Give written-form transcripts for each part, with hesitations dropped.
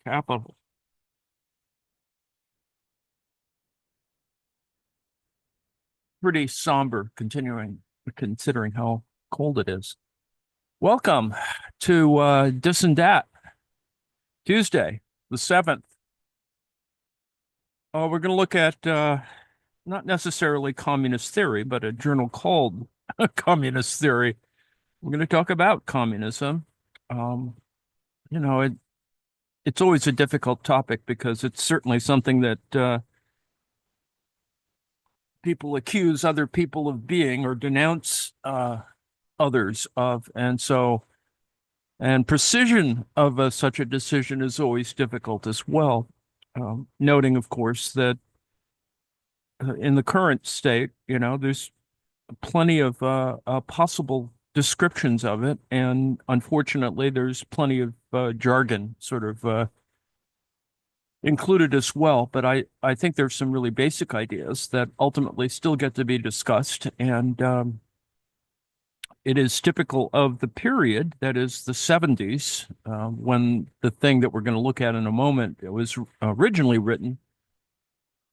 Capital. Pretty somber, considering how cold it is. Welcome to Dis and Dat, Tuesday, the 7th. We're going to look at not necessarily communist theory, but a journal called Communist Theory. We're going to talk about communism. Um, you know, it's always a difficult topic because it's certainly something that people accuse other people of being or denounce others of. And precision of such a decision is always difficult as well. Noting, of course, that in the current state, there's plenty of possible descriptions of it. And unfortunately, there's plenty of jargon sort of included as well. But I think there's some really basic ideas that ultimately still get to be discussed. And it is typical of the period, that is the 70s, when the thing that we're going to look at in a moment was originally written.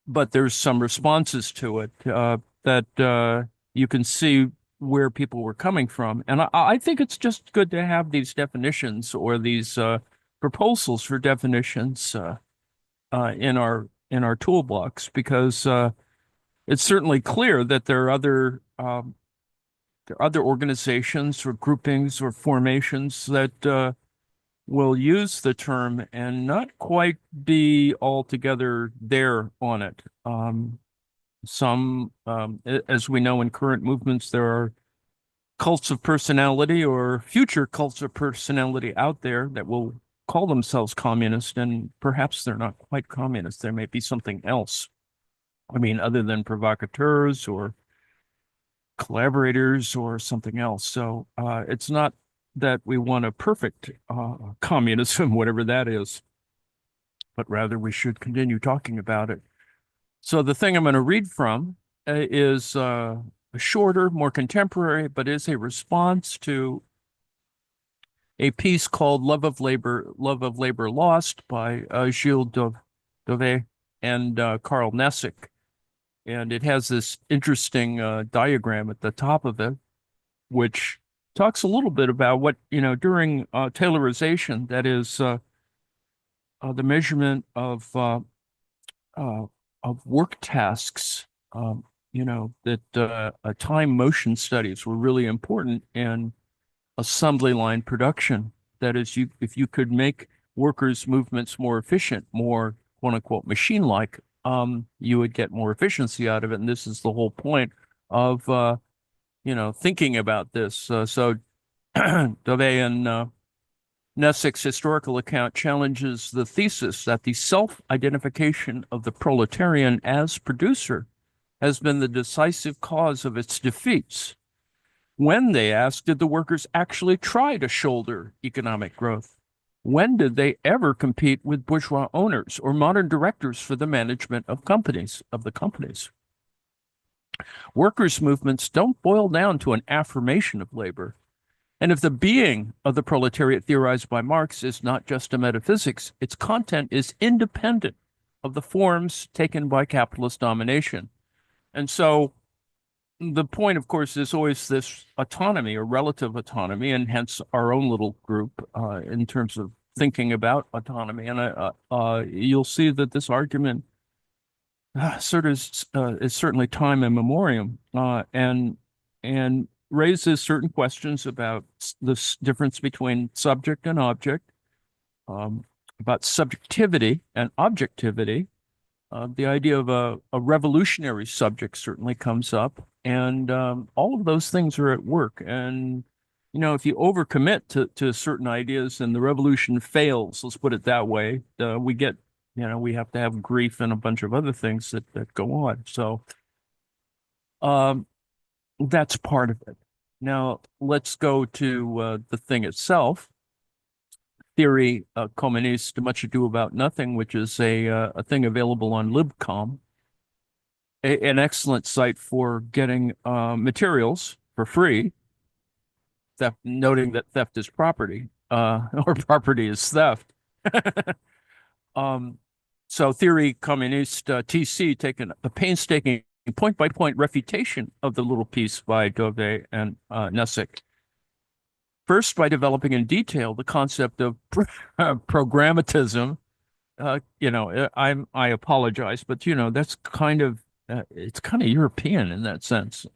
But there's some responses to it that you can see where people were coming from. And I think it's just good to have these definitions or these proposals for definitions in our toolbox, because it's certainly clear that there are other organizations or groupings or formations that will use the term and not quite be altogether there on it. As we know in current movements, there are cults of personality or future cults of personality out there that will call themselves communist, and perhaps they're not quite communist. There may be something else. I mean, other than provocateurs or collaborators or something else. So it's not that we want a perfect communism, whatever that is, but rather we should continue talking about it. So the thing I'm going to read from is shorter, more contemporary, but is a response to a piece called Love of Labor Lost by Gilles Daudet and Carl Nessick. And it has this interesting diagram at the top of it, which talks a little bit about what, during Taylorization, that is the measurement of work tasks, that time motion studies were really important in assembly line production. That is, if you could make workers' movements more efficient, more quote unquote machine-like, you would get more efficiency out of it. And this is the whole point of, thinking about this. So Daudet and Nessick's historical account challenges the thesis that the self-identification of the proletarian as producer has been the decisive cause of its defeats. When, they ask, did the workers actually try to shoulder economic growth? When did they ever compete with bourgeois owners or modern directors for the management of the companies? Workers' movements don't boil down to an affirmation of labor. And if the being of the proletariat theorized by Marx is not just a metaphysics, its content is independent of the forms taken by capitalist domination. And so the point, of course, is always this autonomy or relative autonomy, and hence our own little group in terms of thinking about autonomy. And you'll see that this argument sort of is certainly time immemorial, and raises certain questions about this difference between subject and object, about subjectivity and objectivity. The idea of a revolutionary subject certainly comes up, and all of those things are at work. And, if you overcommit to certain ideas and the revolution fails, let's put it that way, we have to have grief and a bunch of other things that go on. So that's part of it. Now, let's go to the thing itself. Theory Communiste, Much Ado About Nothing, which is a thing available on LibCom, an excellent site for getting materials for free, noting that theft is property, or property is theft. So Theory Communiste TC taken a painstaking point-by-point refutation of the little piece by Dove and Nessick. First, by developing in detail the concept of programmatism. I apologize, but that's kind of it's kind of European in that sense.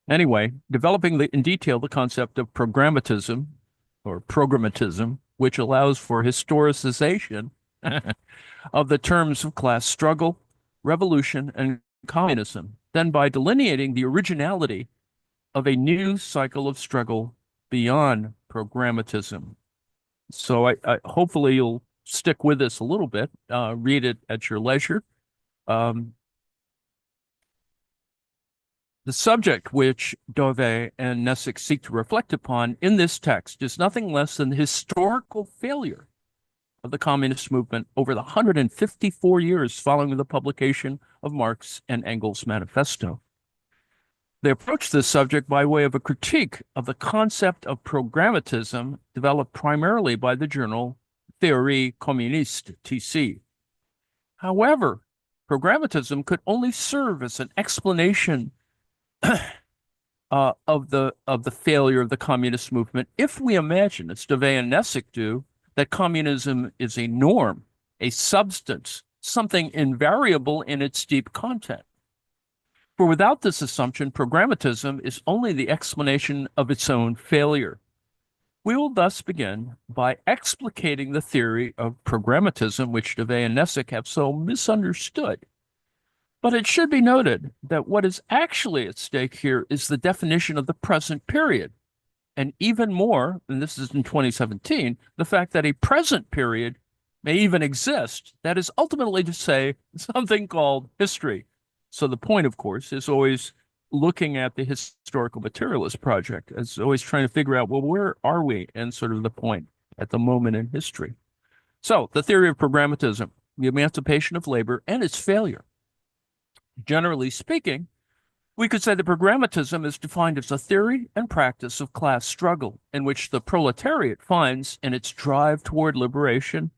Anyway, developing in detail the concept of programmatism or programmatism, which allows for historicization of the terms of class struggle, revolution, and communism, then by delineating the originality of a new cycle of struggle beyond programmatism. So I hopefully you'll stick with this a little bit, read it at your leisure. The subject which Dove and Nessick seek to reflect upon in this text is nothing less than the historical failure of the communist movement over the 154 years following the publication of Marx and Engels' manifesto. They approach this subject by way of a critique of the concept of programmatism developed primarily by the journal Theorie Communiste, TC. However, programmatism could only serve as an explanation of the failure of the communist movement if we imagine, as Dove and Nessick do, that communism is a norm, a substance, something invariable in its deep content. For without this assumption, programmatism is only the explanation of its own failure. We will thus begin by explicating the theory of programmatism, which Dove and Nessick have so misunderstood. But it should be noted that what is actually at stake here is the definition of the present period, and even more, and this is in 2017, the fact that a present period may even exist. That is ultimately to say something called history. So the point, of course, is always looking at the historical materialist project, as always trying to figure out, well, where are we? And sort of the point at the moment in history. So the theory of programmatism, the emancipation of labor, and its failure. Generally speaking, we could say that programmatism is defined as a theory and practice of class struggle in which the proletariat finds in its drive toward liberation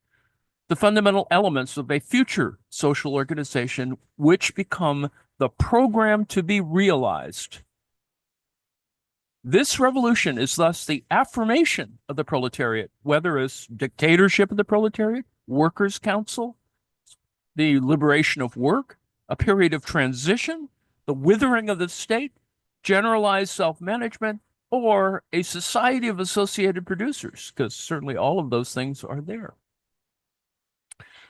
the fundamental elements of a future social organization which become the program to be realized. This revolution is thus the affirmation of the proletariat, whether as dictatorship of the proletariat, workers' council, the liberation of work, a period of transition, the withering of the state, generalized self-management, or a society of associated producers, because certainly all of those things are there.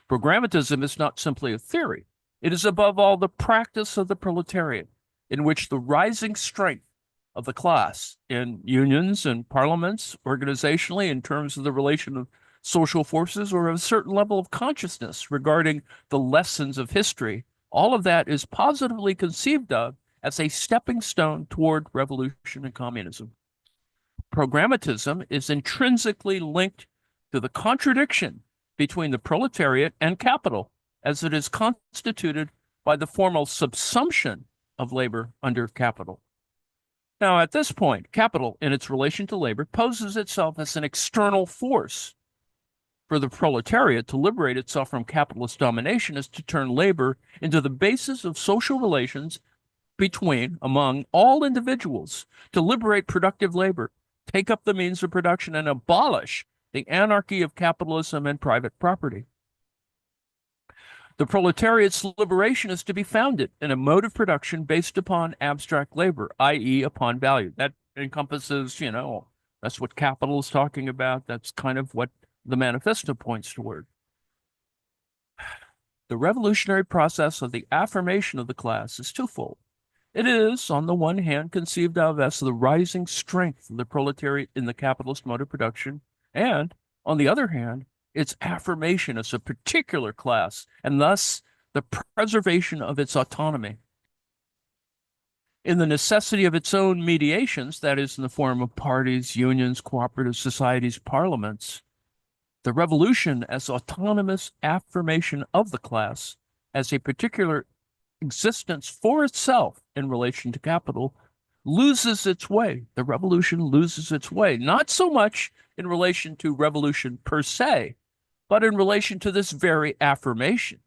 Programmatism is not simply a theory. It is above all the practice of the proletariat, in which the rising strength of the class in unions and parliaments, organizationally, in terms of the relation of social forces, or a certain level of consciousness regarding the lessons of history, all of that is positively conceived of as a stepping stone toward revolution and communism. Programmatism is intrinsically linked to the contradiction between the proletariat and capital, as it is constituted by the formal subsumption of labor under capital. Now, at this point, capital, in its relation to labor, poses itself as an external force. For the proletariat to liberate itself from capitalist domination is to turn labor into the basis of social relations among all individuals, to liberate productive labor, take up the means of production, and abolish the anarchy of capitalism and private property. The proletariat's liberation is to be founded in a mode of production based upon abstract labor, i.e. upon value. That encompasses, that's what capital is talking about. That's kind of what the manifesto points toward. The revolutionary process of the affirmation of the class is twofold. It is, on the one hand, conceived of as the rising strength of the proletariat in the capitalist mode of production, and, on the other hand, its affirmation as a particular class, and thus the preservation of its autonomy. In the necessity of its own mediations, that is, in the form of parties, unions, cooperative societies, parliaments, the revolution as autonomous affirmation of the class as a particular existence for itself in relation to capital loses its way. The revolution loses its way, not so much in relation to revolution per se, but in relation to this very affirmation.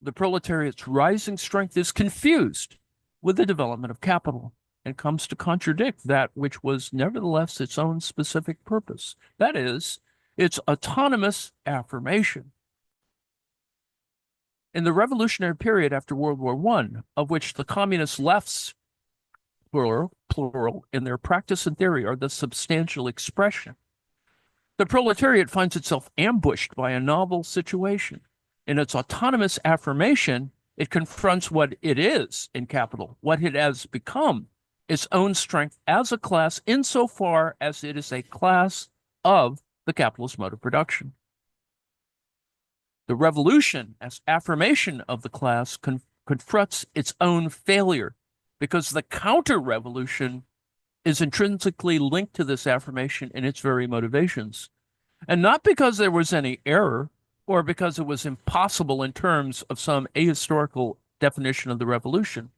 The proletariat's rising strength is confused with the development of capital and comes to contradict that which was nevertheless its own specific purpose. That is, its autonomous affirmation. In the revolutionary period after World War I, of which the communist lefts, plural, in their practice and theory are the substantial expression, the proletariat finds itself ambushed by a novel situation. In its autonomous affirmation, it confronts what it is in capital, what it has become, its own strength as a class, insofar as it is a class of the capitalist mode of production. The revolution, as affirmation of the class, confronts its own failure, because the counter-revolution is intrinsically linked to this affirmation in its very motivations, and not because there was any error or because it was impossible in terms of some ahistorical definition of the revolution.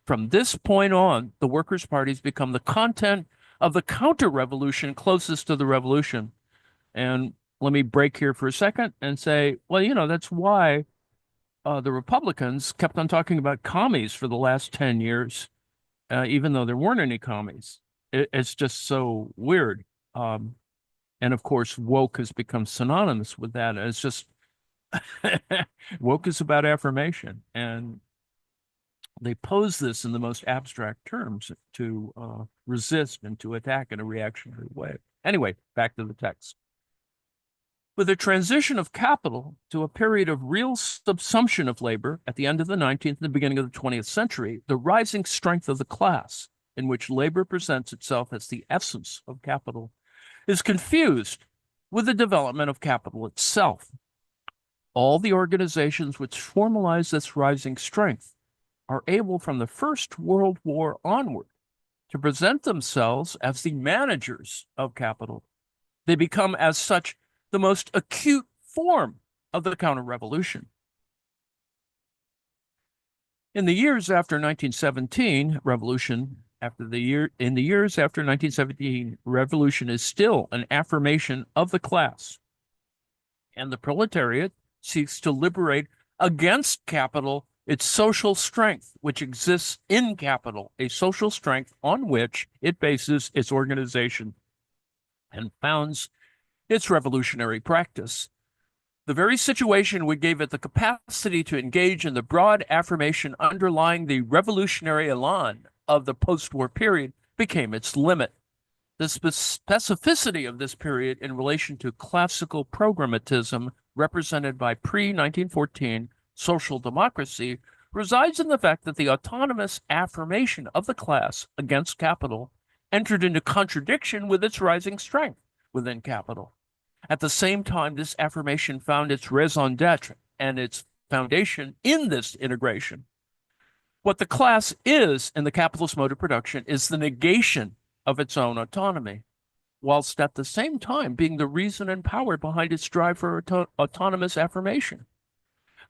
From this point on, the workers' parties become the content of the counter-revolution closest to the revolution. And let me break here for a second and say, well, that's why the Republicans kept on talking about commies for the last 10 years, even though there weren't any commies. It's just so weird. And of course, woke has become synonymous with that. It's just woke is about affirmation. And they pose this in the most abstract terms to resist and to attack in a reactionary way. Anyway, back to the text. With the transition of capital to a period of real subsumption of labor at the end of the 19th and the beginning of the 20th century, the rising strength of the class, in which labor presents itself as the essence of capital, is confused with the development of capital itself. All the organizations which formalize this rising strength are able from the First World War onward to present themselves as the managers of capital. They become, as such, the most acute form of the counter-revolution. In the years after 1917, in the years after 1917, revolution is still an affirmation of the class, and the proletariat seeks to liberate against capital its social strength, which exists in capital, a social strength on which it bases its organization and founds its revolutionary practice. The very situation which gave it the capacity to engage in the broad affirmation underlying the revolutionary elan of the post-war period became its limit. The specificity of this period in relation to classical programmatism represented by pre-1914 social democracy resides in the fact that the autonomous affirmation of the class against capital entered into contradiction with its rising strength within capital. At the same time, this affirmation found its raison d'etre and its foundation in this integration. What the class is in the capitalist mode of production is the negation of its own autonomy, whilst at the same time being the reason and power behind its drive for autonomous affirmation.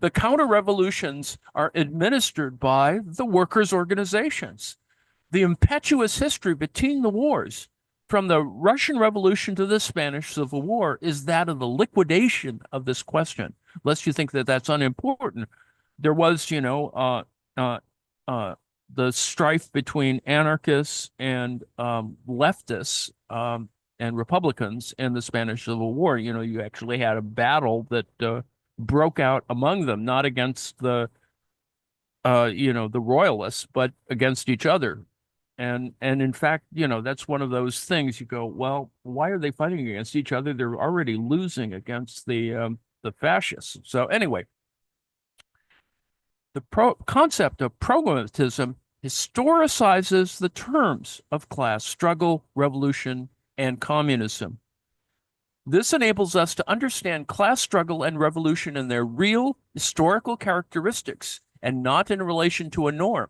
The counter-revolutions are administered by the workers' organizations. The impetuous history between the wars, from the Russian Revolution to the Spanish Civil War, is that of the liquidation of this question. Lest you think that that's unimportant, there was, the strife between anarchists and leftists and Republicans in the Spanish Civil War. You actually had a battle that broke out among them, not against the royalists, but against each other. And in fact, that's one of those things you go, well, why are they fighting against each other? They're already losing against the fascists. So anyway, the concept of programmatism historicizes the terms of class struggle, revolution, and communism. This enables us to understand class struggle and revolution in their real historical characteristics and not in relation to a norm,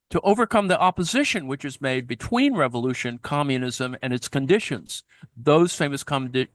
to overcome the opposition which is made between revolution, communism, and its conditions, those famous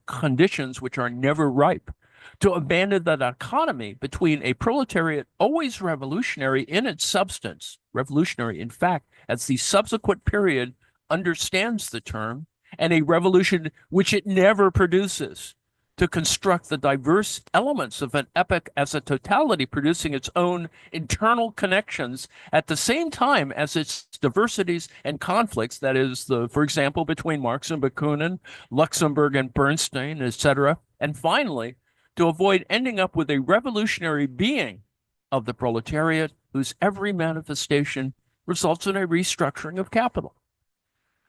conditions which are never ripe, to abandon the dichotomy between a proletariat always revolutionary in its substance, revolutionary in fact, as the subsequent period understands the term, and a revolution which it never produces, to construct the diverse elements of an epoch as a totality, producing its own internal connections at the same time as its diversities and conflicts. That is, for example, between Marx and Bakunin, Luxemburg and Bernstein, etc. And finally, to avoid ending up with a revolutionary being of the proletariat whose every manifestation results in a restructuring of capital.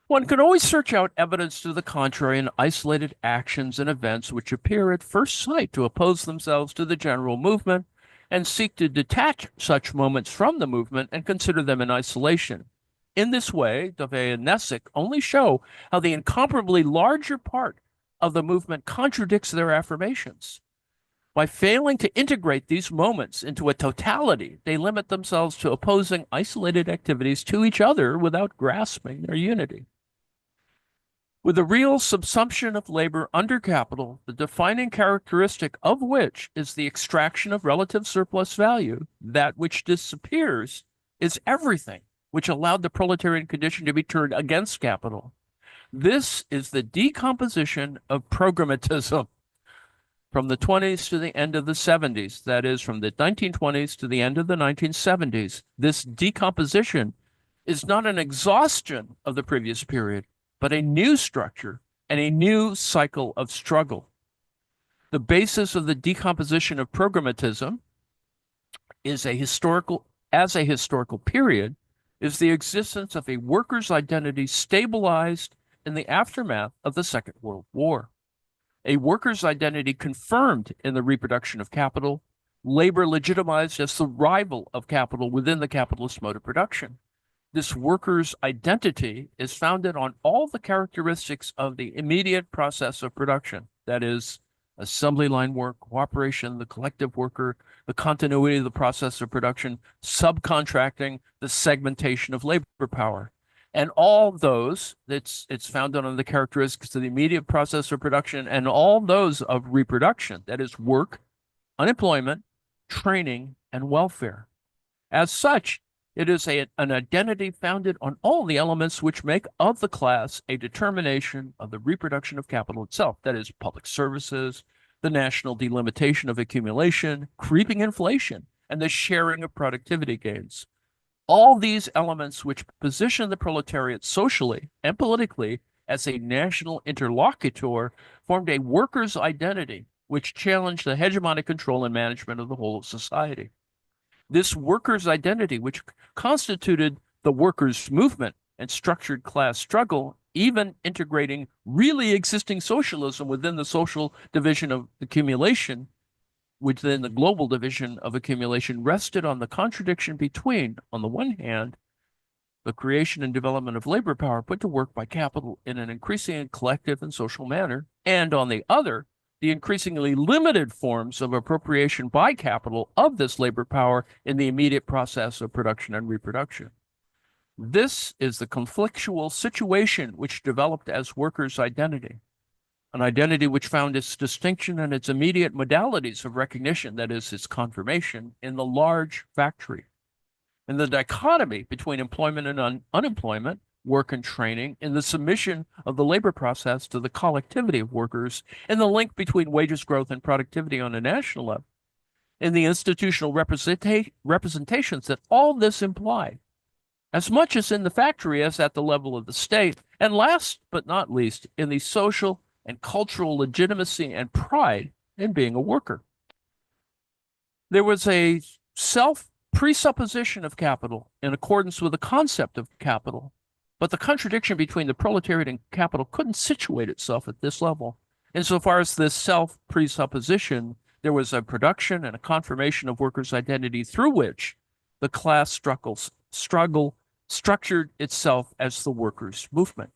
One can always search out evidence to the contrary in isolated actions and events which appear at first sight to oppose themselves to the general movement and seek to detach such moments from the movement and consider them in isolation. In this way, Dove and Nessick only show how the incomparably larger part of the movement contradicts their affirmations. By failing to integrate these moments into a totality, they limit themselves to opposing isolated activities to each other without grasping their unity. With the real subsumption of labor under capital, the defining characteristic of which is the extraction of relative surplus value, that which disappears is everything which allowed the proletarian condition to be turned against capital. This is the decomposition of programmatism from the 20s to the end of the 70s, that is, from the 1920s to the end of the 1970s. This decomposition is not an exhaustion of the previous period, but a new structure and a new cycle of struggle. The basis of the decomposition of programmatism as a historical period is the existence of a worker's identity stabilized in the aftermath of the Second World War. A worker's identity confirmed in the reproduction of capital, labor legitimized as the rival of capital within the capitalist mode of production. This worker's identity is founded on all the characteristics of the immediate process of production, that is, assembly line work, cooperation, the collective worker, the continuity of the process of production, subcontracting, the segmentation of labor power. And all those, it's founded on the characteristics of the immediate process of production and all those of reproduction, that is, work, unemployment, training, and welfare. As such, it is an identity founded on all the elements which make of the class a determination of the reproduction of capital itself, that is, public services, the national delimitation of accumulation, creeping inflation, and the sharing of productivity gains. All these elements which position the proletariat socially and politically as a national interlocutor formed a worker's identity which challenged the hegemonic control and management of the whole of society. This worker's identity, which constituted the workers' movement and structured class struggle, even integrating really existing socialism within the social division of accumulation, within the global division of accumulation, rested on the contradiction between, on the one hand, the creation and development of labor power put to work by capital in an increasingly collective and social manner, and on the other, the increasingly limited forms of appropriation by capital of this labor power in the immediate process of production and reproduction. This is the conflictual situation which developed as workers' identity, an identity which found its distinction and its immediate modalities of recognition, that is, its confirmation, in the large factory, in the dichotomy between employment and unemployment, work and training, in the submission of the labor process to the collectivity of workers, in the link between wages growth and productivity on a national level, in the institutional representations that all this imply, as much as in the factory as at the level of the state, and last but not least, in the social and cultural legitimacy and pride in being a worker. There was a self-presupposition of capital in accordance with the concept of capital, but the contradiction between the proletariat and capital couldn't situate itself at this level. Insofar as this self-presupposition, there was a production and a confirmation of workers' identity through which the class struggle structured itself as the workers' movement.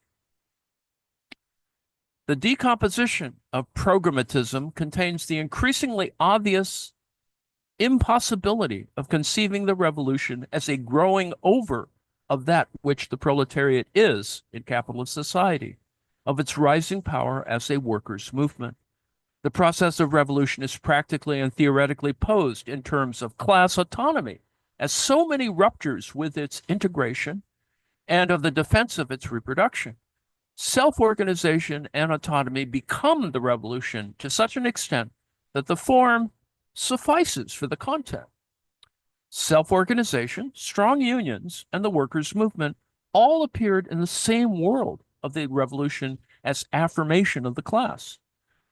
The decomposition of programmatism contains the increasingly obvious impossibility of conceiving the revolution as a growing over of that which the proletariat is in capitalist society, of its rising power as a workers' movement. The process of revolution is practically and theoretically posed in terms of class autonomy, as so many ruptures with its integration and of the defense of its reproduction. self-organization and autonomy become the revolution to such an extent that the form suffices for the content. Self-organization, strong unions, and the workers' movement all appeared in the same world of the revolution as affirmation of the class.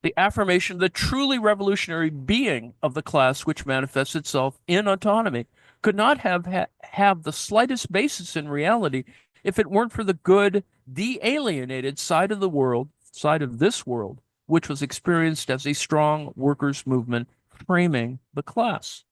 The affirmation of the truly revolutionary being of the class, which manifests itself in autonomy, could not have the slightest basis in reality if it weren't for the good, de-alienated side of the world, side of this world, which was experienced as a strong workers' movement framing the class.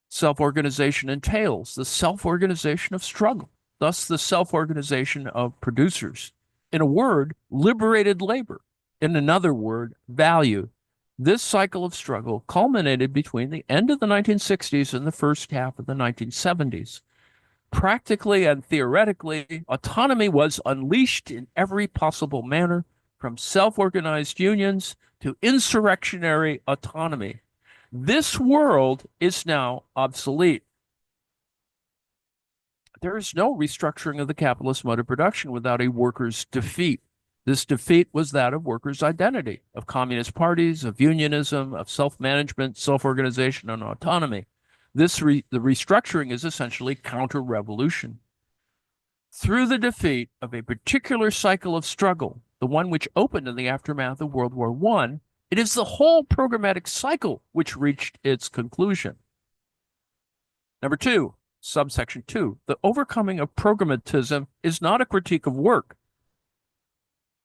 Self-organization entails the self-organization of struggle, thus the self-organization of producers. In a word, liberated labor. In another word, value. This cycle of struggle culminated between the end of the 1960s and the first half of the 1970s. Practically and theoretically, autonomy was unleashed in every possible manner, from self-organized unions to insurrectionary autonomy. This world is now obsolete. There is no restructuring of the capitalist mode of production without a workers' defeat. This defeat was that of workers' identity, of communist parties, of unionism, of self-management, self-organization, and autonomy. The restructuring is essentially counter-revolution. Through the defeat of a particular cycle of struggle, the one which opened in the aftermath of World War I, it is the whole programmatic cycle which reached its conclusion. Number two, subsection 2, the overcoming of programmatism is not a critique of work.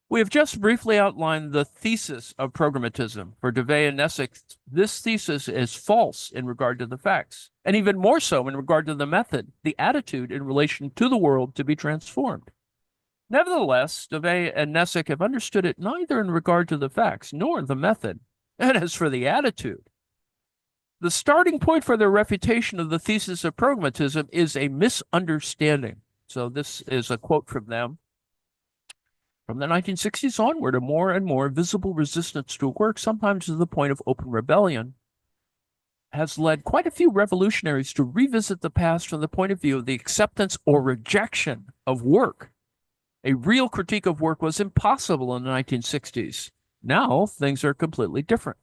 We have just briefly outlined the thesis of programmatism. For David and Nessick, this thesis is false in regard to the facts, and even more so in regard to the method, the attitude in relation to the world to be transformed. Nevertheless, David and Nessick have understood it neither in regard to the facts nor the method. And as for the attitude, the starting point for their refutation of the thesis of programmatism is a misunderstanding. So this is a quote from them. From the 1960s onward, a more and more visible resistance to work, sometimes to the point of open rebellion, has led quite a few revolutionaries to revisit the past from the point of view of the acceptance or rejection of work. A real critique of work was impossible in the 1960s. Now, things are completely different.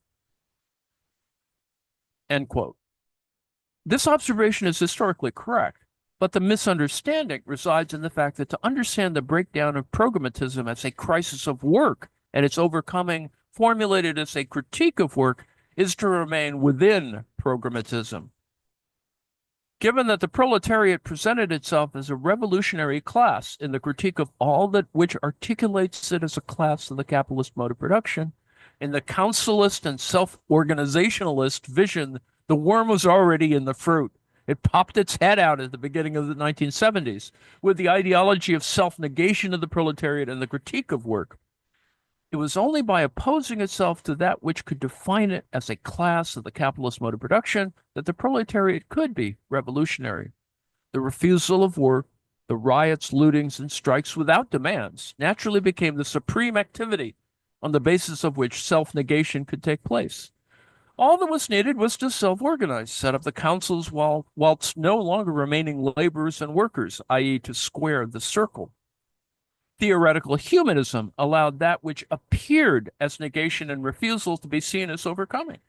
End quote. This observation is historically correct, but the misunderstanding resides in the fact that to understand the breakdown of programmatism as a crisis of work and its overcoming formulated as a critique of work is to remain within programmatism. Given that the proletariat presented itself as a revolutionary class in the critique of all that which articulates it as a class of the capitalist mode of production, in the councilist and self-organizationalist vision, the worm was already in the fruit. It popped its head out at the beginning of the 1970s with the ideology of self-negation of the proletariat and the critique of work. It was only by opposing itself to that which could define it as a class of the capitalist mode of production that the proletariat could be revolutionary. The refusal of work, the riots, lootings, and strikes without demands naturally became the supreme activity on the basis of which self-negation could take place. All that was needed was to self-organize, set up the councils whilst no longer remaining laborers and workers, i.e. to square the circle. Theoretical humanism allowed that which appeared as negation and refusal to be seen as overcoming.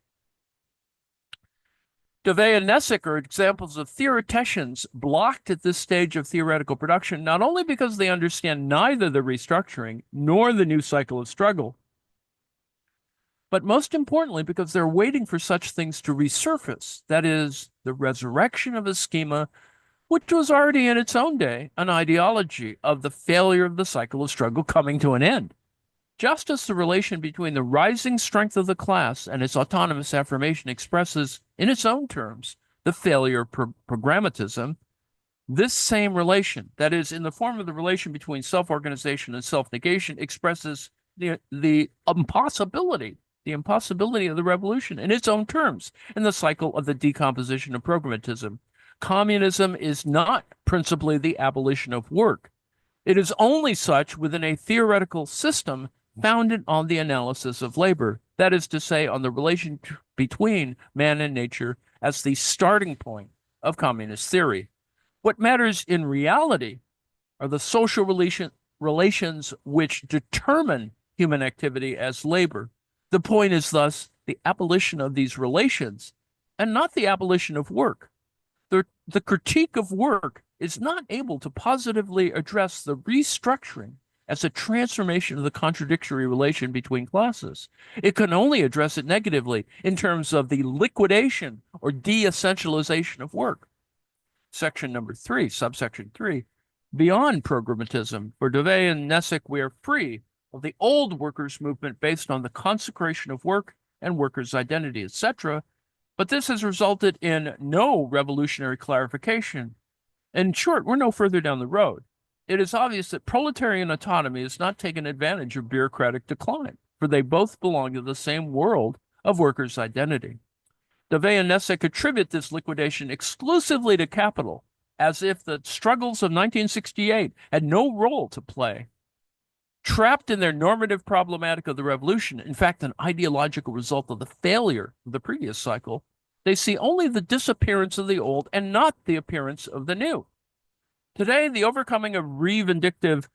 David and Nessick are examples of theoreticians blocked at this stage of theoretical production, not only because they understand neither the restructuring nor the new cycle of struggle, but most importantly because they're waiting for such things to resurface, that is, the resurrection of a schema which was already in its own day an ideology of the failure of the cycle of struggle coming to an end. Just as the relation between the rising strength of the class and its autonomous affirmation expresses, in its own terms, the failure of programmatism, this same relation, that is, in the form of the relation between self-organization and self-negation, expresses the impossibility of the revolution in its own terms, in the cycle of the decomposition of programmatism. Communism is not principally the abolition of work. It is only such within a theoretical system founded on the analysis of labor, that is to say, on the relation between man and nature as the starting point of communist theory. What matters in reality are the social relations which determine human activity as labor. The point is thus the abolition of these relations and not the abolition of work. The critique of work is not able to positively address the restructuring as a transformation of the contradictory relation between classes. It can only address it negatively in terms of the liquidation or de-essentialization of work. Section number 3, subsection 3, beyond programmatism, for David and Nessick, we are free of the old workers' movement based on the consecration of work and workers' identity, etc., but this has resulted in no revolutionary clarification. In short, we're no further down the road. It is obvious that proletarian autonomy has not taken advantage of bureaucratic decline, for they both belong to the same world of workers' identity. David and Nessick attribute this liquidation exclusively to capital, as if the struggles of 1968 had no role to play. Trapped in their normative problematic of the revolution, in fact, an ideological result of the failure of the previous cycle, they see only the disappearance of the old and not the appearance of the new. Today, the overcoming of reivindicative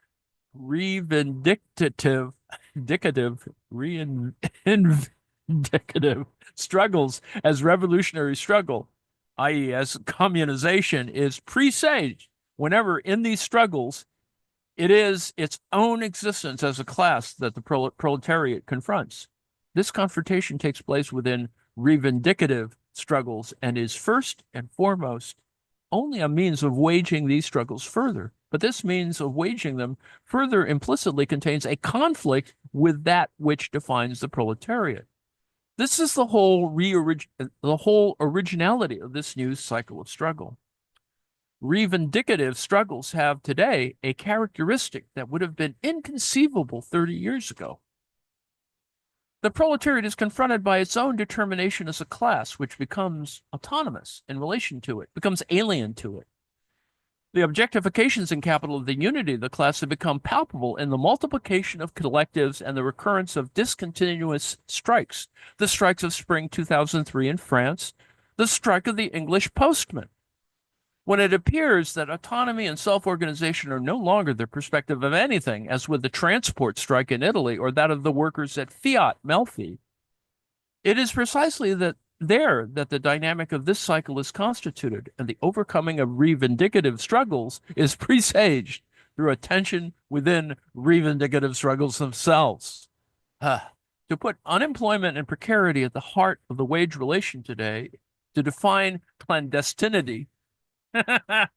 struggles as revolutionary struggle, i.e., as communization, is presaged whenever in these struggles it is its own existence as a class that the proletariat confronts. This confrontation takes place within reivindicative struggles and is first and foremost only a means of waging these struggles further. But this means of waging them further implicitly contains a conflict with that which defines the proletariat. This is the whole originality of this new cycle of struggle. Reivindicative struggles have today a characteristic that would have been inconceivable 30 years ago. The proletariat is confronted by its own determination as a class, which becomes autonomous in relation to it, becomes alien to it. The objectifications in capital of the unity of the class have become palpable in the multiplication of collectives and the recurrence of discontinuous strikes. The strikes of spring 2003 in France, the strike of the English postman. When it appears that autonomy and self-organization are no longer the perspective of anything, as with the transport strike in Italy or that of the workers at Fiat Melfi, it is precisely that the dynamic of this cycle is constituted, and the overcoming of reivindicative struggles is presaged through a tension within reivindicative struggles themselves. To put unemployment and precarity at the heart of the wage relation today, to define clandestinity, that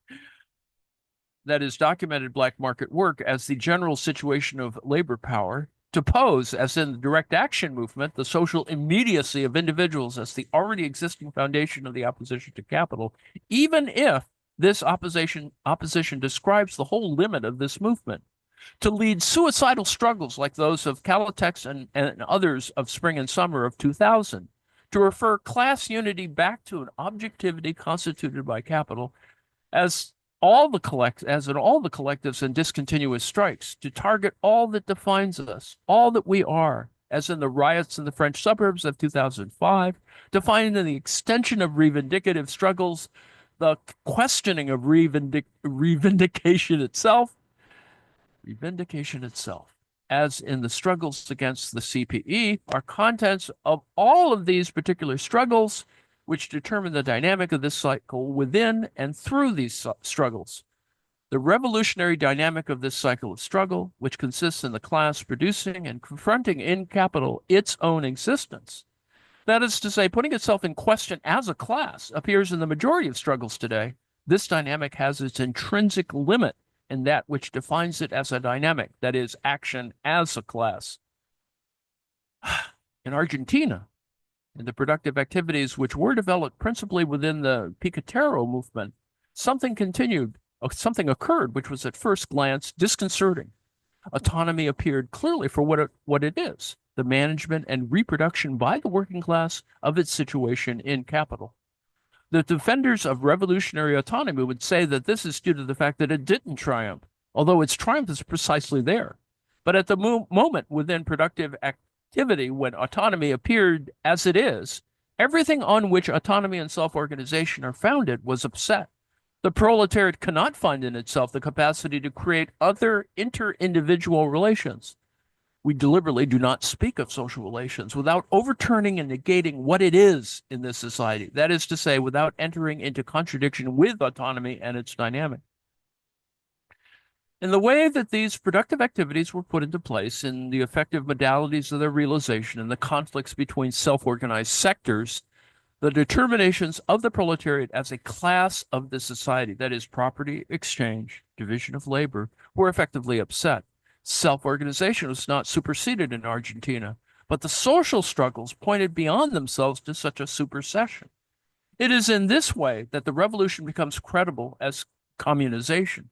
is documented black market work as the general situation of labor power, to pose, as in the direct action movement, the social immediacy of individuals as the already existing foundation of the opposition to capital, even if this opposition describes the whole limit of this movement, to lead suicidal struggles like those of Calitex and others of spring and summer of 2000, to refer class unity back to an objectivity constituted by capital, as in all the collectives and discontinuous strikes, to target all that defines us, all that we are, as in the riots in the French suburbs of 2005, defining in the extension of reivindicative struggles, the questioning of reivindication itself, as in the struggles against the CPE, are contents of all of these particular struggles which determine the dynamic of this cycle within and through these struggles. The revolutionary dynamic of this cycle of struggle, which consists in the class producing and confronting in capital its own existence, that is to say, putting itself in question as a class, appears in the majority of struggles today. This dynamic has its intrinsic limit in that which defines it as a dynamic, that is, action as a class. In Argentina, in the productive activities which were developed principally within the Picotero movement, something occurred which was at first glance disconcerting. Autonomy appeared clearly for what it is, the management and reproduction by the working class of its situation in capital. The defenders of revolutionary autonomy would say that this is due to the fact that it didn't triumph, although its triumph is precisely there. But at the moment within productive activity, when autonomy appeared as it is, everything on which autonomy and self-organization are founded was upset. The proletariat cannot find in itself the capacity to create other inter-individual relations. We deliberately do not speak of social relations without overturning and negating what it is in this society. That is to say, without entering into contradiction with autonomy and its dynamic. In the way that these productive activities were put into place, in the effective modalities of their realization, and the conflicts between self-organized sectors, the determinations of the proletariat as a class of the society, that is, property exchange, division of labor, were effectively upset. Self-organization was not superseded in Argentina, but the social struggles pointed beyond themselves to such a supersession. It is in this way that the revolution becomes credible as communization.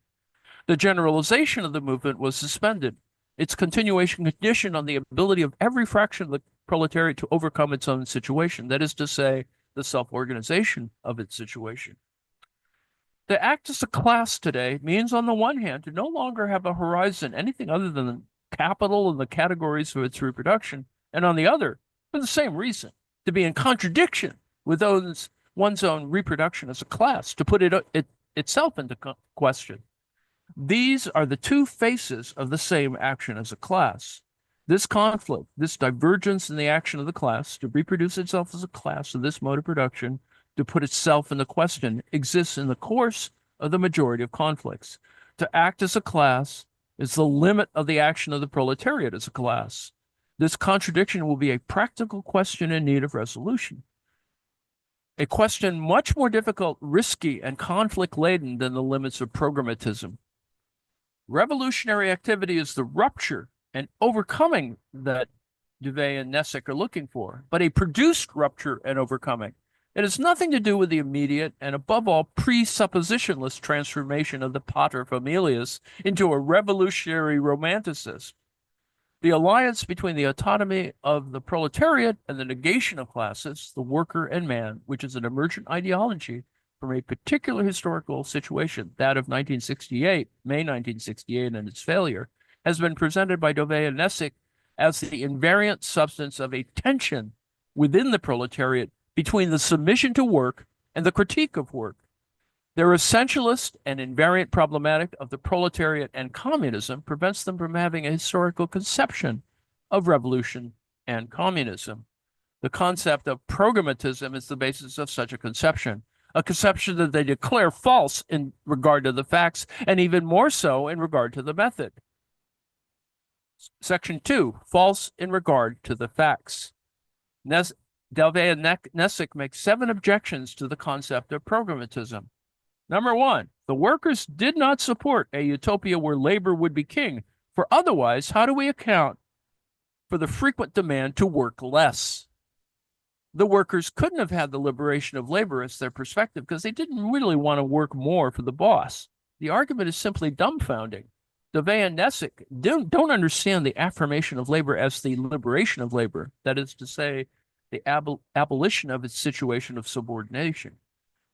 The generalization of the movement was suspended, its continuation conditioned on the ability of every fraction of the proletariat to overcome its own situation, that is to say, the self-organization of its situation. To act as a class today means, on the one hand, to no longer have a horizon anything other than capital and the categories of its reproduction, and on the other, for the same reason, to be in contradiction with one's own reproduction as a class, to put itself into question. These are the two faces of the same action as a class. This conflict, this divergence in the action of the class to reproduce itself as a class of this mode of production, to put itself into question, exists in the course of the majority of conflicts. To act as a class is the limit of the action of the proletariat as a class. This contradiction will be a practical question in need of resolution. A question much more difficult, risky, and conflict-laden than the limits of programmatism. Revolutionary activity is the rupture and overcoming that Duvay and Nessick are looking for, but a produced rupture and overcoming. It has nothing to do with the immediate and, above all, presuppositionless transformation of the paterfamilias into a revolutionary romanticism. The alliance between the autonomy of the proletariat and the negation of classes, the worker and man, which is an emergent ideology from a particular historical situation, that of 1968, May 1968, and its failure, has been presented by Duvay and Nessick as the invariant substance of a tension within the proletariat between the submission to work and the critique of work. Their essentialist and invariant problematic of the proletariat and communism prevents them from having a historical conception of revolution and communism. The concept of programmatism is the basis of such a conception that they declare false in regard to the facts, and even more so in regard to the method. Section 2, false in regard to the facts. Duvay and Nessick make 7 objections to the concept of programmatism. Number 1, the workers did not support a utopia where labor would be king, for otherwise, how do we account for the frequent demand to work less? The workers couldn't have had the liberation of labor as their perspective because they didn't really want to work more for the boss. The argument is simply dumbfounding. Duvay and Nessick don't understand the affirmation of labor as the liberation of labor, that is to say, the abolition of its situation of subordination.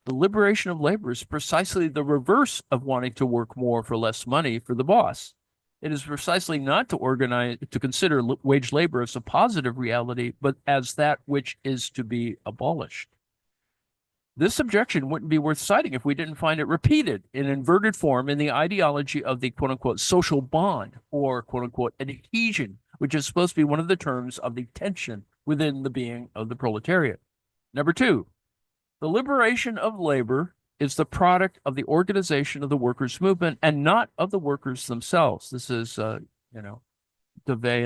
The liberation of labor is precisely the reverse of wanting to work more for less money for the boss. It is precisely not to consider wage labor as a positive reality, but as that which is to be abolished. This objection wouldn't be worth citing if we didn't find it repeated in inverted form in the ideology of the quote-unquote social bond or quote-unquote adhesion, which is supposed to be one of the terms of the tension within the being of the proletariat. Number 2, the liberation of labor is the product of the organization of the workers' movement and not of the workers themselves. This is, Duvay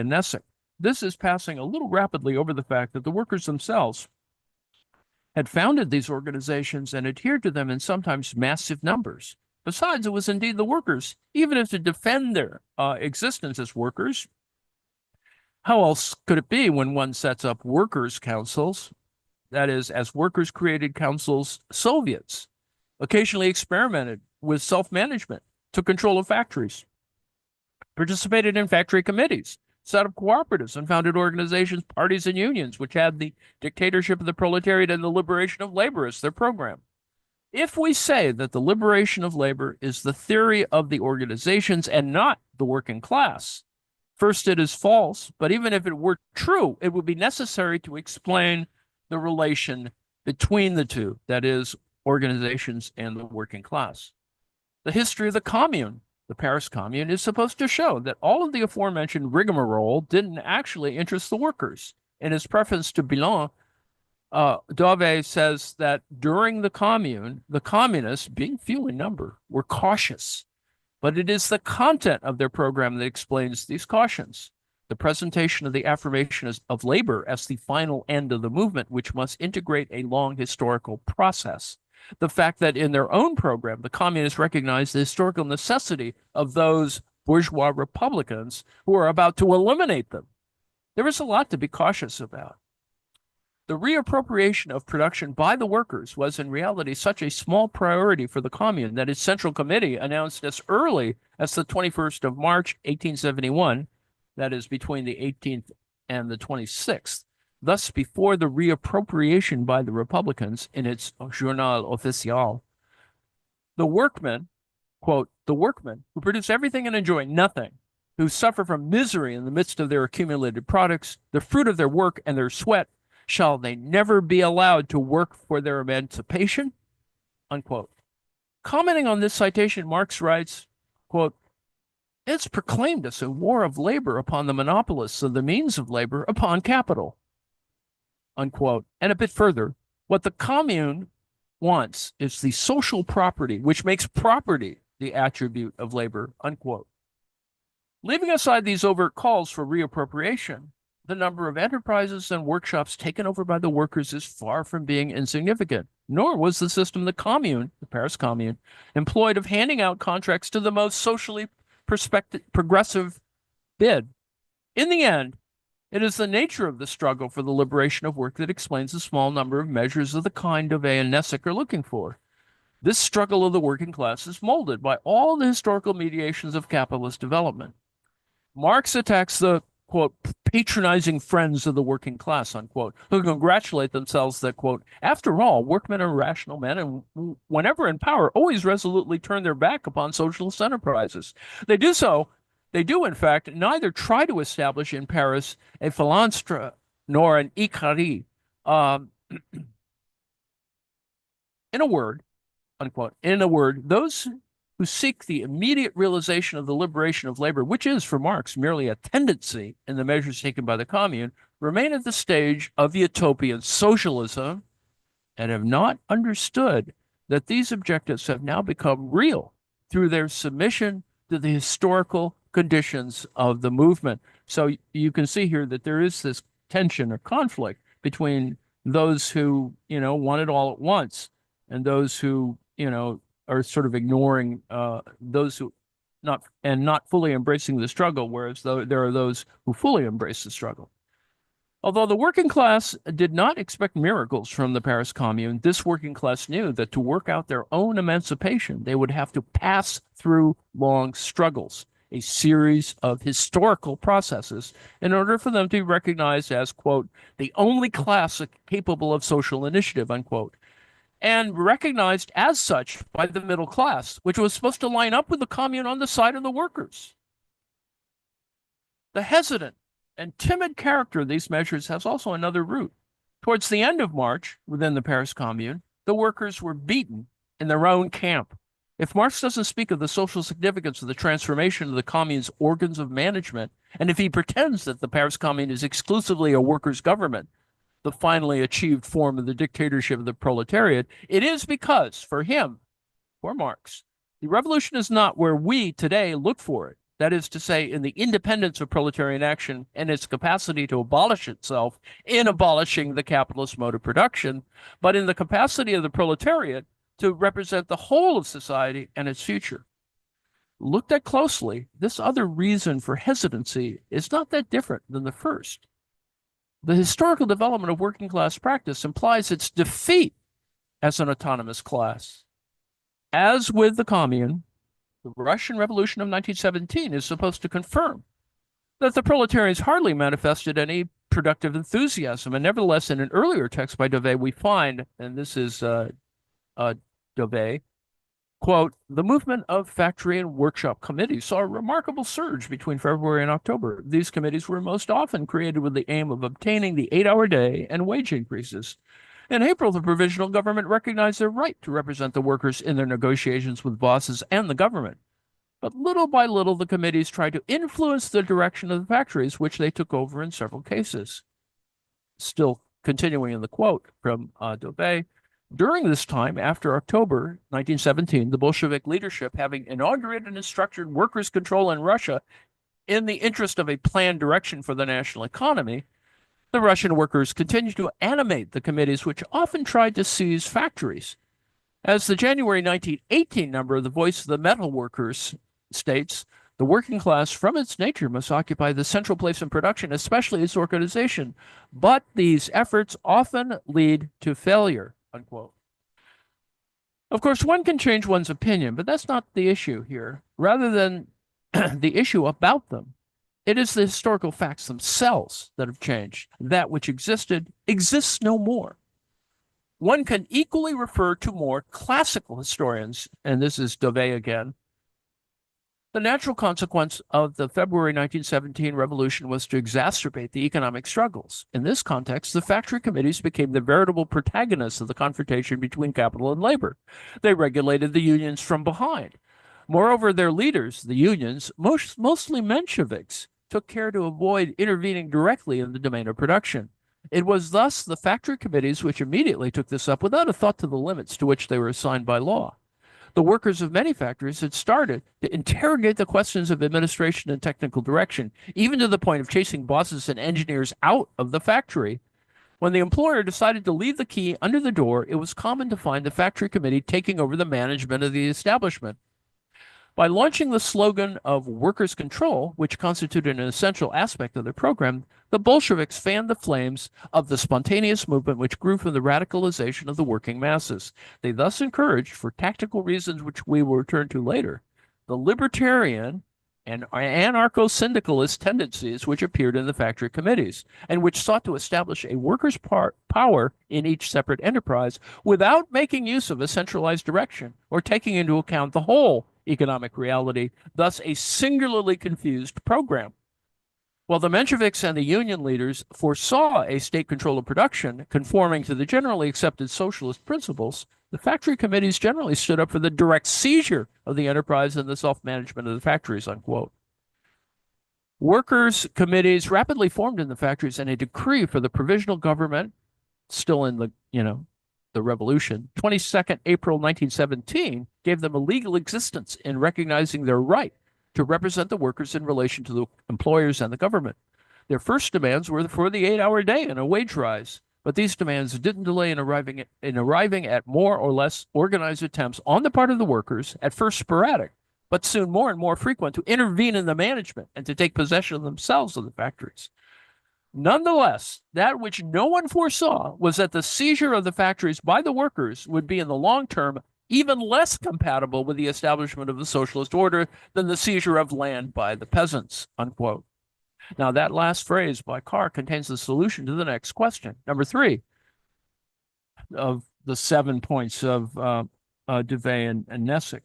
and Nessick. This is passing a little rapidly over the fact that the workers themselves had founded these organizations and adhered to them in sometimes massive numbers. Besides, it was indeed the workers, even if to defend their existence as workers. How else could it be when one sets up workers' councils, that is, as workers created councils, Soviets occasionally experimented with self-management, took control of factories, participated in factory committees, set up cooperatives, and founded organizations, parties, and unions, which had the dictatorship of the proletariat and the liberation of labor as their program. If we say that the liberation of labor is the theory of the organizations and not the working class, first, it is false, but even if it were true, it would be necessary to explain the relation between the two, that is, organizations and the working class. The history of the Commune, the Paris Commune, is supposed to show that all of the aforementioned rigmarole didn't actually interest the workers. In his preface to Bilan, Dauvet says that during the Commune, the communists, being few in number, were cautious, but it is the content of their program that explains these cautions. The presentation of the affirmation of labor as the final end of the movement, which must integrate a long historical process. The fact that in their own program, the communists recognize the historical necessity of those bourgeois republicans who are about to eliminate them. There is a lot to be cautious about. The reappropriation of production by the workers was in reality such a small priority for the Commune that its Central Committee announced as early as the 21st of March, 1871, that is between the 18th and the 26th, thus before the reappropriation by the Republicans in its Journal Officiel. The workmen, quote, the workmen who produce everything and enjoy nothing, who suffer from misery in the midst of their accumulated products, the fruit of their work and their sweat, shall they never be allowed to work for their emancipation? Unquote. Commenting on this citation, Marx writes, quote, it's proclaimed as a war of labor upon the monopolists of the means of labor upon capital, unquote. And a bit further, what the Commune wants is the social property, which makes property the attribute of labor, unquote. Leaving aside these overt calls for reappropriation, the number of enterprises and workshops taken over by the workers is far from being insignificant, nor was the system the Commune, the Paris Commune, employed of handing out contracts to the most socially progressive bid. In the end, it is the nature of the struggle for the liberation of work that explains the small number of measures of the kind Dauvet and Nessick are looking for. This struggle of the working class is molded by all the historical mediations of capitalist development. Marx attacks the, quote, patronizing friends of the working class, unquote, who congratulate themselves that, quote, after all, workmen are rational men and whenever in power, always resolutely turn their back upon socialist enterprises. They do, in fact, neither try to establish in Paris a phalanstère nor an Icari. In a word, unquote, in a word, those who seek the immediate realization of the liberation of labor, which is for Marx merely a tendency in the measures taken by the Commune, remain at the stage of utopian socialism and have not understood that these objectives have now become real through their submission to the historical conditions of the movement. So you can see here that there is this tension or conflict between those who, want it all at once and those who, are sort of ignoring those who not fully embracing the struggle, whereas there are those who fully embrace the struggle. Although the working class did not expect miracles from the Paris Commune, this working class knew that to work out their own emancipation, they would have to pass through long struggles, a series of historical processes, in order for them to be recognized as, quote, the only class capable of social initiative, unquote, and recognized as such by the middle class, which was supposed to line up with the Commune on the side of the workers. The hesitant and timid character of these measures has also another root. Towards the end of March, within the Paris Commune, the workers were beaten in their own camp. If Marx doesn't speak of the social significance of the transformation of the Commune's organs of management, and if he pretends that the Paris Commune is exclusively a workers' government, the finally achieved form of the dictatorship of the proletariat, it is because, for him, for Marx, the revolution is not where we today look for it. That is to say, in the independence of proletarian action and its capacity to abolish itself in abolishing the capitalist mode of production, but in the capacity of the proletariat to represent the whole of society and its future. Looked at closely, this other reason for hesitancy is not that different than the first. The historical development of working class practice implies its defeat as an autonomous class. As with the Commune, the Russian Revolution of 1917 is supposed to confirm that the proletarians hardly manifested any productive enthusiasm. And nevertheless, in an earlier text by Dauvet, we find, and this is Dauvet, quote, the movement of factory and workshop committees saw a remarkable surge between February and October. These committees were most often created with the aim of obtaining the 8-hour day and wage increases. In April, the provisional government recognized their right to represent the workers in their negotiations with bosses and the government. But little by little, the committees tried to influence the direction of the factories, which they took over in several cases. Still continuing in the quote from Dove, during this time, after October 1917, the Bolshevik leadership, having inaugurated and structured workers' control in Russia in the interest of a planned direction for the national economy, the Russian workers continued to animate the committees, which often tried to seize factories. As the January 1918 number of the Voice of the Metal Workers states, the working class, from its nature, must occupy the central place in production, especially its organization. But these efforts often lead to failure, unquote. Of course, one can change one's opinion, but that's not the issue here. Rather than the issue about them, it is the historical facts themselves that have changed. That which existed exists no more. One can equally refer to more classical historians, and this is Dove again. The natural consequence of the February 1917 revolution was to exacerbate the economic struggles. In this context, the factory committees became the veritable protagonists of the confrontation between capital and labor. They regulated the unions from behind. Moreover, their leaders, the unions, mostly Mensheviks, took care to avoid intervening directly in the domain of production. It was thus the factory committees which immediately took this up without a thought to the limits to which they were assigned by law. The workers of many factories had started to interrogate the questions of administration and technical direction, even to the point of chasing bosses and engineers out of the factory. When the employer decided to leave the key under the door, it was common to find the factory committee taking over the management of the establishment. By launching the slogan of workers' control, which constituted an essential aspect of their program, the Bolsheviks fanned the flames of the spontaneous movement which grew from the radicalization of the working masses. They thus encouraged, for tactical reasons which we will return to later, the libertarian and anarcho-syndicalist tendencies which appeared in the factory committees, and which sought to establish a workers' power in each separate enterprise without making use of a centralized direction or taking into account the whole economic reality, thus a singularly confused program. While the Mensheviks and the union leaders foresaw a state control of production conforming to the generally accepted socialist principles, the factory committees generally stood up for the direct seizure of the enterprise and the self-management of the factories, unquote. Workers' committees rapidly formed in the factories, and a decree for the provisional government, still in the revolution, 22nd April 1917, gave them a legal existence in recognizing their right to represent the workers in relation to the employers and the government. Their first demands were for the 8-hour day and a wage rise, but these demands didn't delay in arriving at more or less organized attempts on the part of the workers, at first sporadic, but soon more and more frequent, to intervene in the management and to take possession of themselves of the factories. Nonetheless, that which no one foresaw was that the seizure of the factories by the workers would be in the long term even less compatible with the establishment of the socialist order than the seizure of land by the peasants, unquote. Now, that last phrase by Carr contains the solution to the next question. Number 3 of the 7 points of Duvay and Nessick.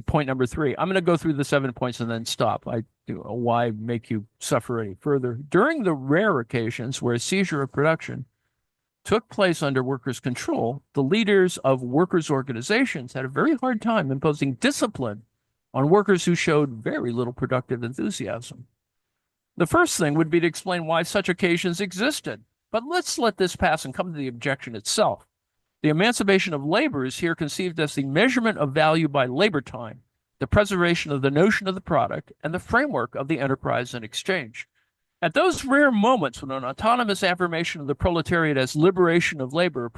Point number 3. I'm going to go through the 7 points and then stop. Why make you suffer any further? During the rare occasions where a seizure of production took place under workers' control, the leaders of workers' organizations had a very hard time imposing discipline on workers who showed very little productive enthusiasm. The first thing would be to explain why such occasions existed. But let's let this pass and come to the objection itself. The emancipation of labor is here conceived as the measurement of value by labor time, the preservation of the notion of the product, and the framework of the enterprise and exchange. At those rare moments when an autonomous affirmation of the proletariat as liberation of labor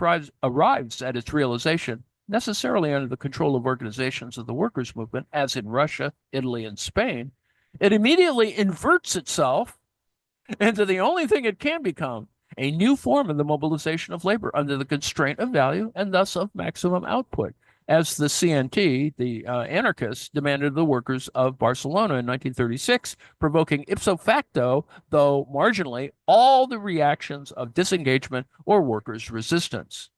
arrives at its realization, necessarily under the control of organizations of the workers' movement, as in Russia, Italy, and Spain, it immediately inverts itself into the only thing it can become, a new form of the mobilization of labor under the constraint of value and thus of maximum output, as the CNT, the anarchists, demanded of the workers of Barcelona in 1936, provoking ipso facto, though marginally, all the reactions of disengagement or workers' resistance.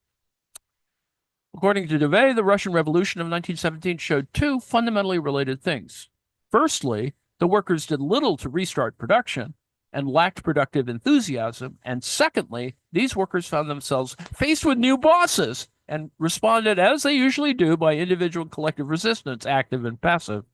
According to Duvay, the Russian Revolution of 1917 showed 2 fundamentally related things. Firstly, the workers did little to restart production, and lacked productive enthusiasm. And secondly, these workers found themselves faced with new bosses and responded, as they usually do, by individual and collective resistance, active and passive.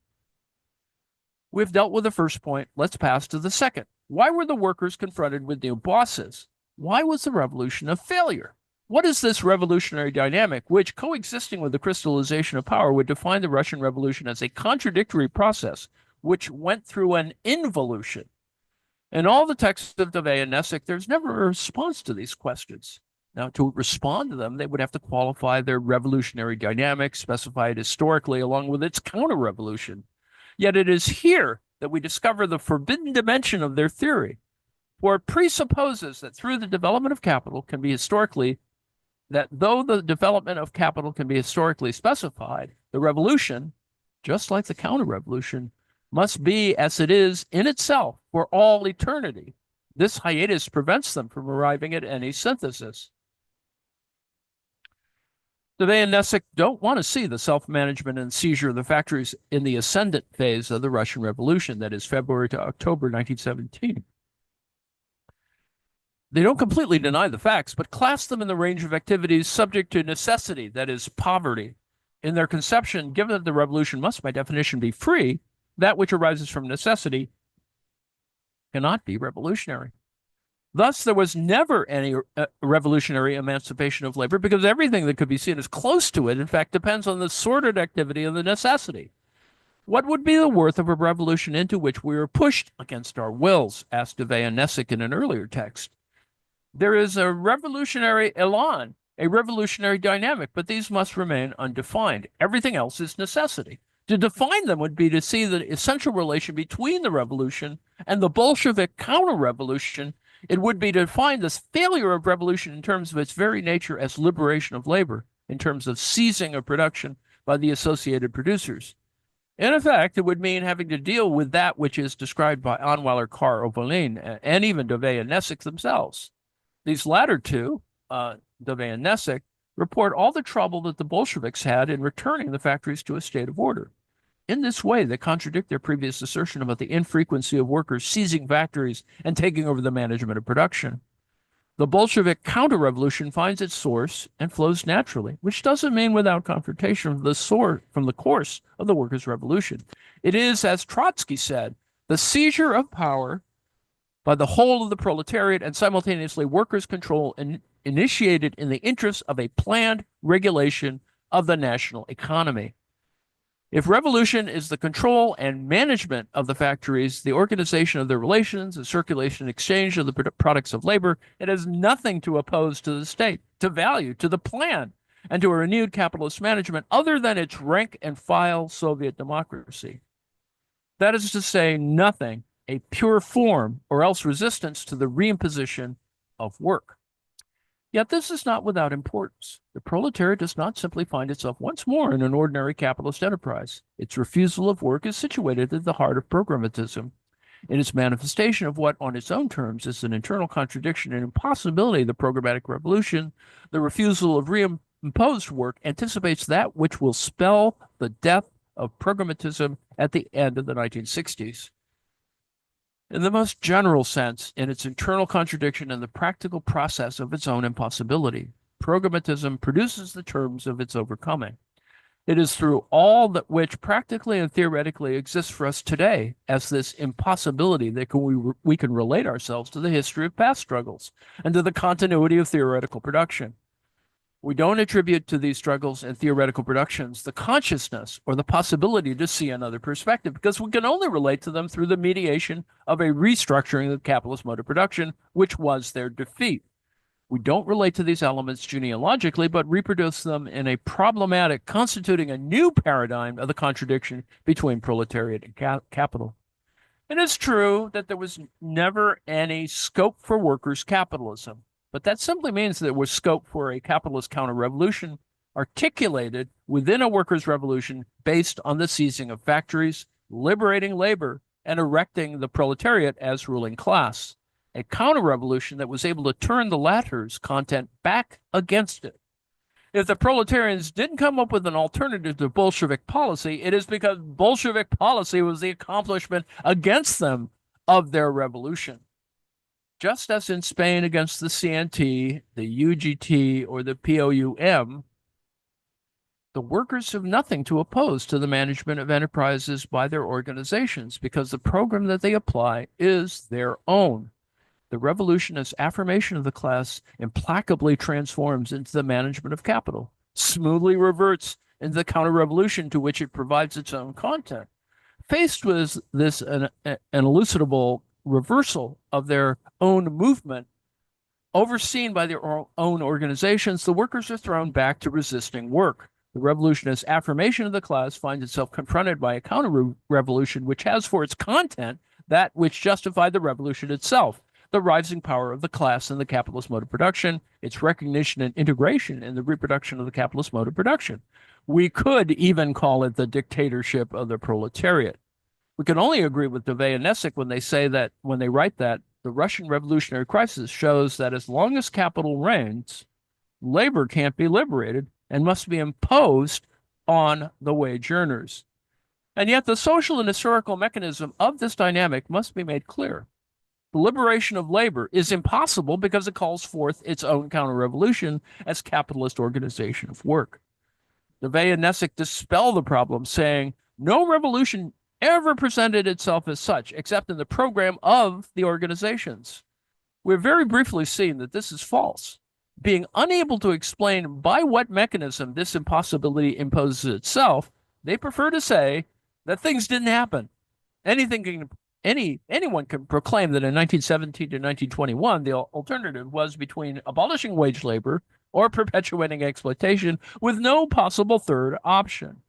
We've dealt with the first point. Let's pass to the second. Why were the workers confronted with new bosses? Why was the revolution a failure? What is this revolutionary dynamic, which, coexisting with the crystallization of power, would define the Russian Revolution as a contradictory process, which went through an involution? In all the texts of David and Nessick, there's never a response to these questions. Now, to respond to them, they would have to qualify their revolutionary dynamic, specify it historically, along with its counter-revolution. Yet it is here that we discover the forbidden dimension of their theory, for it presupposes that through the development of capital can be historically, that though the development of capital can be historically specified, the revolution, just like the counter-revolution, must be as it is in itself for all eternity. This hiatus prevents them from arriving at any synthesis. David and Nessick don't want to see the self-management and seizure of the factories in the ascendant phase of the Russian Revolution, that is February to October 1917. They don't completely deny the facts, but class them in the range of activities subject to necessity, that is poverty. In their conception, given that the revolution must by definition be free, that which arises from necessity cannot be revolutionary. Thus, there was never any revolutionary emancipation of labor, because everything that could be seen as close to it, in fact, depends on the sordid activity of the necessity. What would be the worth of a revolution into which we were pushed against our wills? Asked David and Nessick in an earlier text. There is a revolutionary elan, a revolutionary dynamic, but these must remain undefined. Everything else is necessity. To define them would be to see the essential relation between the revolution and the Bolshevik counter-revolution. It would be to define this failure of revolution in terms of its very nature as liberation of labor, in terms of seizing of production by the associated producers. In effect, it would mean having to deal with that which is described by Anweiler, Carr, Oberlin, and even David and Nessick themselves. These latter two, David and Nessick, report all the trouble that the Bolsheviks had in returning the factories to a state of order. In this way, they contradict their previous assertion about the infrequency of workers seizing factories and taking over the management of production. The Bolshevik counter-revolution finds its source and flows naturally, which doesn't mean without confrontation from the course of the workers' revolution. It is, as Trotsky said, the seizure of power by the whole of the proletariat and simultaneously workers' control initiated in the interest of a planned regulation of the national economy. If revolution is the control and management of the factories, the organization of their relations, the circulation and exchange of the products of labor, it has nothing to oppose to the state, to value, to the plan, and to a renewed capitalist management other than its rank and file Soviet democracy. That is to say, nothing, a pure form, or else resistance to the reimposition of work. Yet this is not without importance. The proletariat does not simply find itself once more in an ordinary capitalist enterprise. Its refusal of work is situated at the heart of programmatism. In its manifestation of what, on its own terms, is an internal contradiction and impossibility of the programmatic revolution, the refusal of reimposed work anticipates that which will spell the death of programmatism at the end of the 1960s. In the most general sense, in its internal contradiction and the practical process of its own impossibility, programmatism produces the terms of its overcoming. It is through all that which practically and theoretically exists for us today as this impossibility that we can relate ourselves to the history of past struggles and to the continuity of theoretical production. We don't attribute to these struggles and theoretical productions the consciousness or the possibility to see another perspective, because we can only relate to them through the mediation of a restructuring of the capitalist mode of production, which was their defeat. We don't relate to these elements genealogically, but reproduce them in a problematic, constituting a new paradigm of the contradiction between proletariat and capital. It is true that there was never any scope for workers' capitalism, but that simply means that there was scope for a capitalist counter-revolution articulated within a workers' revolution based on the seizing of factories, liberating labor, and erecting the proletariat as ruling class. A counter-revolution that was able to turn the latter's content back against it. If the proletarians didn't come up with an alternative to Bolshevik policy, it is because Bolshevik policy was the accomplishment against them of their revolution. Just as in Spain against the CNT, the UGT, or the POUM, the workers have nothing to oppose to the management of enterprises by their organizations because the program that they apply is their own. The revolution as affirmation of the class implacably transforms into the management of capital, smoothly reverts into the counter-revolution to which it provides its own content. Faced with this an elucidable reversal of their own movement, overseen by their own organizations, the workers are thrown back to resisting work. The revolutionist affirmation of the class finds itself confronted by a counter-revolution which has for its content that which justified the revolution itself, the rising power of the class in the capitalist mode of production, its recognition and integration in the reproduction of the capitalist mode of production. We could even call it the dictatorship of the proletariat. We can only agree with Deve and Nessick when they say that, when they write that, the Russian revolutionary crisis shows that as long as capital reigns, labor can't be liberated and must be imposed on the wage earners. And yet the social and historical mechanism of this dynamic must be made clear. The liberation of labor is impossible because it calls forth its own counter-revolution as capitalist organization of work. Deve and Nessick dispel the problem, saying no revolution ever presented itself as such, except in the program of the organizations. We've very briefly seen that this is false. Being unable to explain by what mechanism this impossibility imposes itself, they prefer to say that things didn't happen. Anyone can proclaim that in 1917 to 1921, the alternative was between abolishing wage labor or perpetuating exploitation with no possible third option.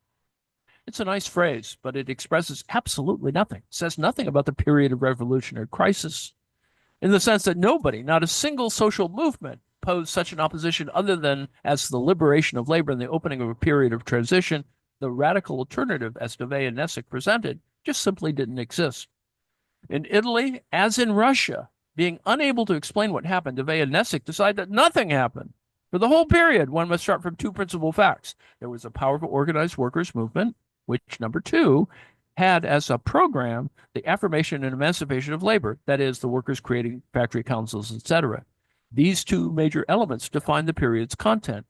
It's a nice phrase, but it expresses absolutely nothing. It says nothing about the period of revolutionary crisis, in the sense that nobody, not a single social movement, posed such an opposition other than as the liberation of labor and the opening of a period of transition. The radical alternative, as Deve and Nessick presented, just simply didn't exist. In Italy, as in Russia, being unable to explain what happened, Deve and Nessick decided that nothing happened. For the whole period, one must start from two principal facts. There was a powerful organized workers' movement, which, number two, had as a program the affirmation and emancipation of labor, that is, the workers creating factory councils, etc. These two major elements define the period's content.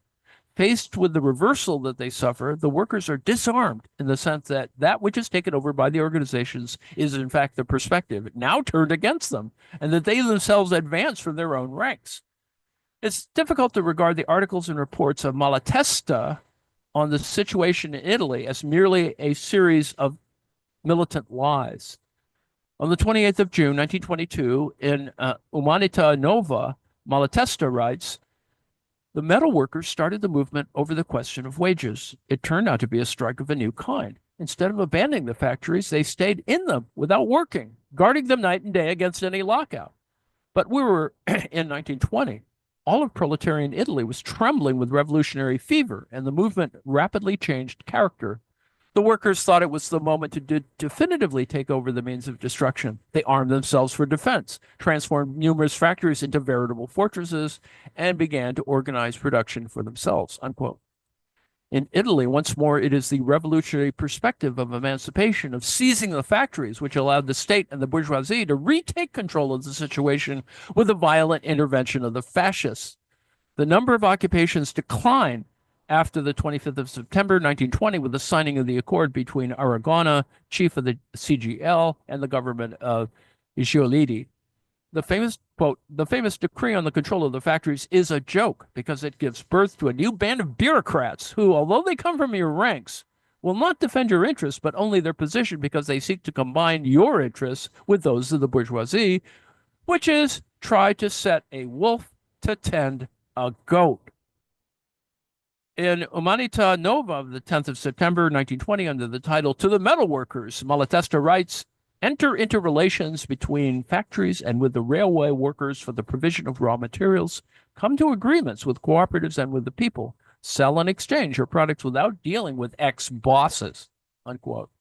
Faced with the reversal that they suffer, the workers are disarmed in the sense that that which is taken over by the organizations is in fact the perspective now turned against them, and that they themselves advance from their own ranks. It's difficult to regard the articles and reports of Malatesta on the situation in Italy as merely a series of militant lies. On the 28th of June, 1922, in Umanità Nova, Malatesta writes, the metal workers started the movement over the question of wages. It turned out to be a strike of a new kind. Instead of abandoning the factories, they stayed in them without working, guarding them night and day against any lockout. But we were in 1920. All of proletarian Italy was trembling with revolutionary fever, and the movement rapidly changed character. The workers thought it was the moment to definitively take over the means of destruction. They armed themselves for defense, transformed numerous factories into veritable fortresses, and began to organize production for themselves, unquote. In Italy, once more, it is the revolutionary perspective of emancipation, of seizing the factories, which allowed the state and the bourgeoisie to retake control of the situation with the violent intervention of the fascists. The number of occupations declined after the 25th of September 1920 with the signing of the accord between Aragona, chief of the CGL, and the government of Giolitti. The famous, quote, the famous decree on the control of the factories is a joke because it gives birth to a new band of bureaucrats who, although they come from your ranks, will not defend your interests, but only their position because they seek to combine your interests with those of the bourgeoisie, which is try to set a wolf to tend a goat. In Umanità Nova of the 10th of September 1920, under the title To the Metal Workers, Malatesta writes, enter into relations between factories and with the railway workers for the provision of raw materials, come to agreements with cooperatives and with the people, sell and exchange your products without dealing with ex-bosses, unquote.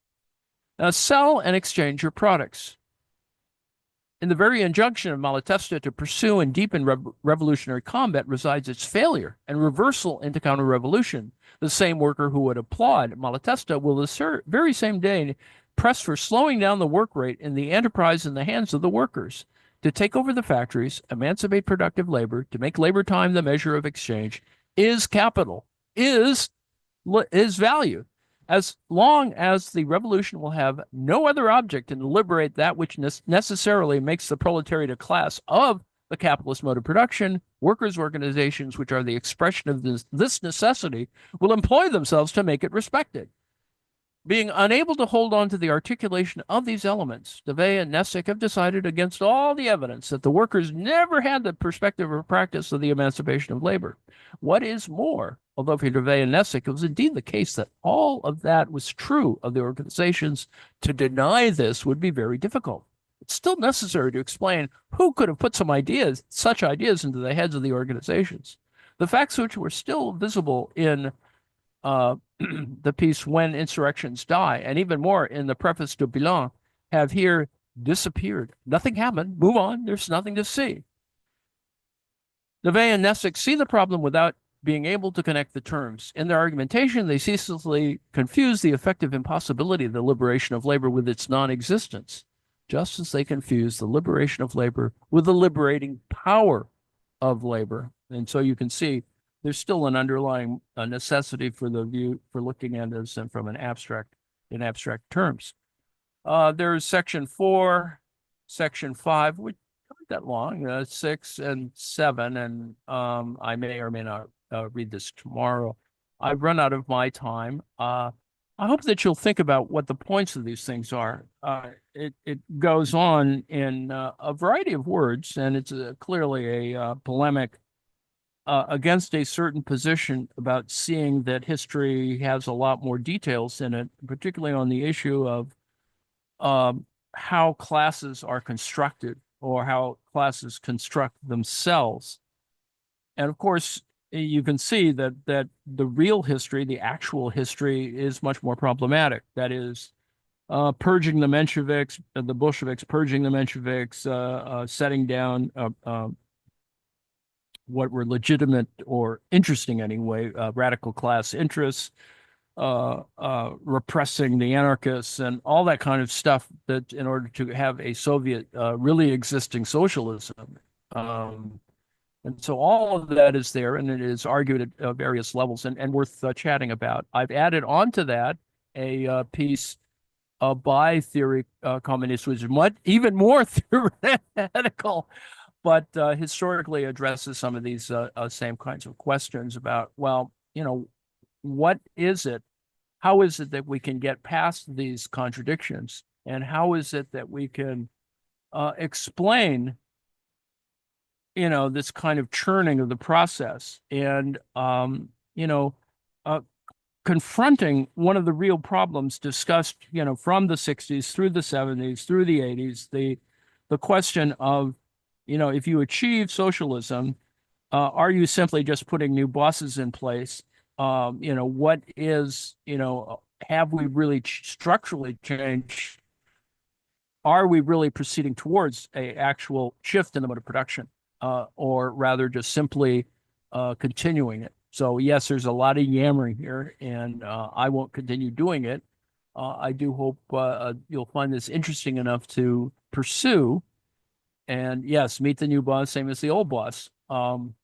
Now, sell and exchange your products. In the very injunction of Malatesta to pursue and deepen revolutionary combat resides its failure and reversal into counter-revolution. The same worker who would applaud Malatesta will the very same day press for slowing down the work rate in the enterprise in the hands of the workers. to take over the factories, emancipate productive labor, to make labor time the measure of exchange, is capital, is value. As long as the revolution will have no other object than to liberate that which necessarily makes the proletariat a class of the capitalist mode of production, workers' organizations, which are the expression of this necessity, will employ themselves to make it respected. Being unable to hold on to the articulation of these elements, DeVay and Nessick have decided against all the evidence that the workers never had the perspective or practice of the emancipation of labor. What is more, although for DeVay and Nessick, it was indeed the case that all of that was true of the organizations, to deny this would be very difficult. It's still necessary to explain who could have put such ideas into the heads of the organizations. The facts which were still visible in the piece When Insurrections Die, and even more in the preface to Bilan, have here disappeared. Nothing happened. Move on. There's nothing to see. DeVay and Nessick see the problem without being able to connect the terms. In their argumentation, they ceaselessly confuse the effective impossibility of the liberation of labor with its non-existence, just as they confuse the liberation of labor with the liberating power of labor. And so you can see there's still an underlying necessity for the view for looking at this and from in abstract terms. There's section 4, section 5, which aren't that long, 6 and 7, and I may or may not read this tomorrow. I've run out of my time. I hope that you'll think about what the points of these things are. It goes on in a variety of words, and it's clearly a polemic against a certain position about seeing that history has a lot more details in it, particularly on the issue of how classes are constructed or how classes construct themselves. And of course, you can see that the real history, the actual history, is much more problematic. That is, purging the Mensheviks, the Bolsheviks, purging the Mensheviks, setting down what were legitimate or interesting anyway, radical class interests, repressing the anarchists and all that kind of stuff, that in order to have a Soviet really existing socialism. And so all of that is there, and it is argued at various levels and worth chatting about. I've added onto that a piece by Theory Communist, which is even more theoretical, but historically addresses some of these same kinds of questions about, well, what is it? How is it that we can get past these contradictions? And how is it that we can explain, this kind of churning of the process and, confronting one of the real problems discussed, from the 60s through the 70s, through the 80s, the question of, if you achieve socialism, are you simply just putting new bosses in place? What is, have we really structurally changed? Are we really proceeding towards a actual shift in the mode of production, or rather just simply continuing it? So yes, there's a lot of yammering here, and I won't continue doing it. I do hope you'll find this interesting enough to pursue. And yes, meet the new boss, same as the old boss. And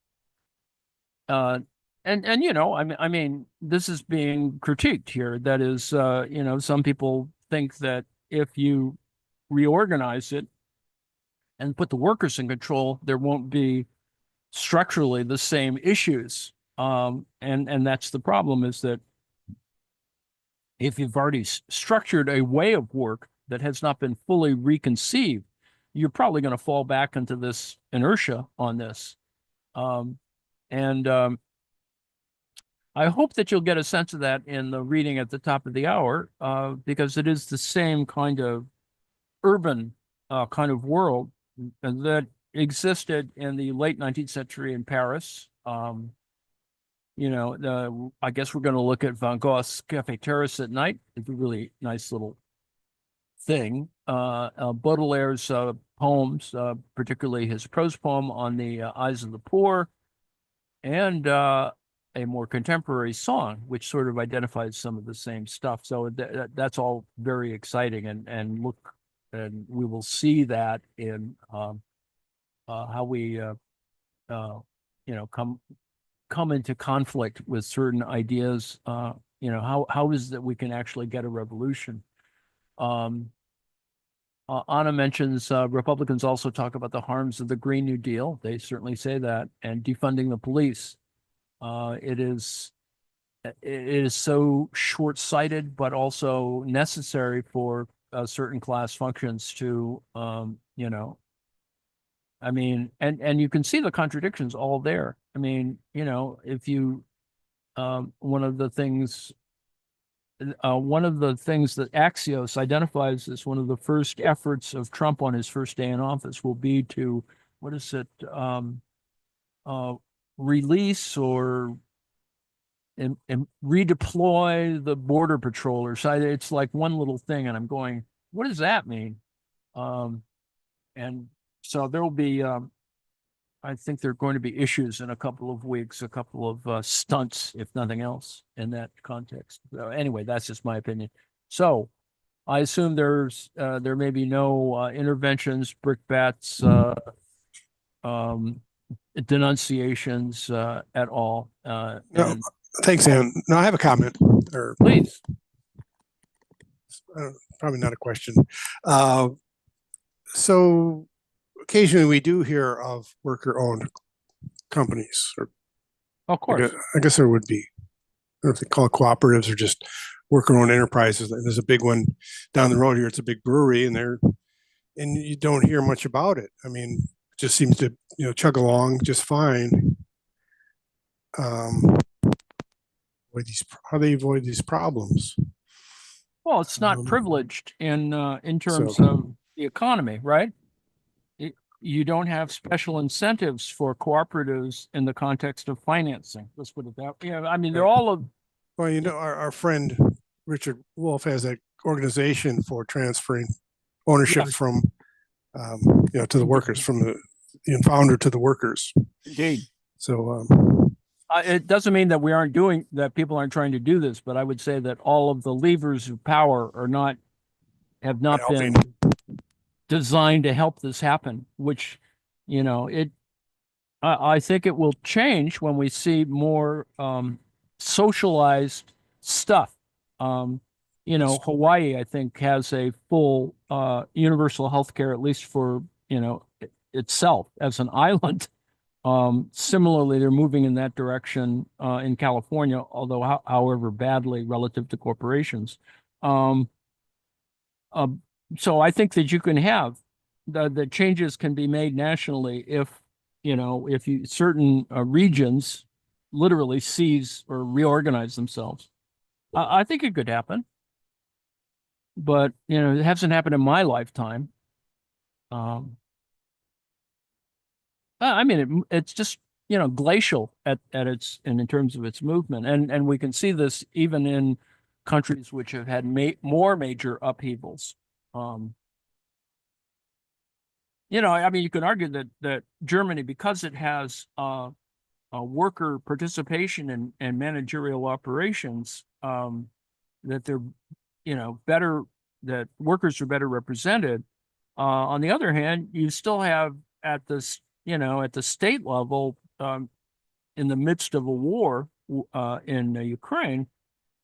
I mean, this is being critiqued here. That is, some people think that if you reorganize it and put the workers in control, there won't be structurally the same issues. And that's the problem, is that if you've already structured a way of work that has not been fully reconceived, you're probably going to fall back into this inertia on this. I hope that you'll get a sense of that in the reading at the top of the hour, because it is the same kind of urban kind of world that existed in the late 19th century in Paris. I guess we're going to look at Van Gogh's Café Terrace at night. It's a really nice little thing. Baudelaire's poems, particularly his prose poem on the Eyes of the Poor, and a more contemporary song, which sort of identifies some of the same stuff. So that's all very exciting, and we will see that in how we uh, come into conflict with certain ideas. How is that we can actually get a revolution? Um, Anna mentions Republicans also talk about the harms of the Green New Deal. They certainly say that, and defunding the police. It is so short-sighted, but also necessary for certain class functions to, I mean, and you can see the contradictions all there. I mean, if you one of the things that Axios identifies as one of the first efforts of Trump on his first day in office will be to, what is it, uh, release or and redeploy the border patrollers. It's like one little thing, and I'm going, what does that mean? Um, and so there will be, I think there are going to be issues in a couple of weeks, a couple of stunts, if nothing else, in that context. So anyway, that's just my opinion. So I assume there may be no interventions, brickbats, um, denunciations at all. No, And thanks, Ann. No, I have a comment, or please. probably not a question. Uh, so occasionally we do hear of worker-owned companies, or Of course. I guess there would be. I don't know if they call it cooperatives or just worker-owned enterprises. And there's a big one down the road here. It's a big brewery, and you don't hear much about it. I mean, it just seems to chug along just fine. Um, how they avoid these problems. Well, it's not Um, privileged in so terms of the economy, right? You don't have special incentives for cooperatives in the context of financing. Let's put it that way. Yeah, I mean, they're right. all of, Well, our friend Richard Wolf has an organization for transferring ownership yeah, from to the workers, indeed. from the founder to the workers. Indeed. So It doesn't mean that we aren't doing that. People aren't trying to do this, but I would say that all of the levers of power have not helping. been designed to help this happen. Which, it I think it will change when we see more socialized stuff. Um, Hawaii, I think, has a full universal health care, at least for, itself as an island. Similarly, they're moving in that direction in California, although however badly relative to corporations. Um, uh, so I think that you can have the changes can be made nationally if you certain regions literally seize or reorganize themselves. I think it could happen, but it hasn't happened in my lifetime. Um, I mean, it's just glacial at its and in terms of its movement, and we can see this even in countries which have had more major upheavals. Um, I mean, you can argue that Germany, because it has worker participation and managerial operations, that they're better that workers are better represented. On the other hand, you still have at the state level, in the midst of a war in Ukraine,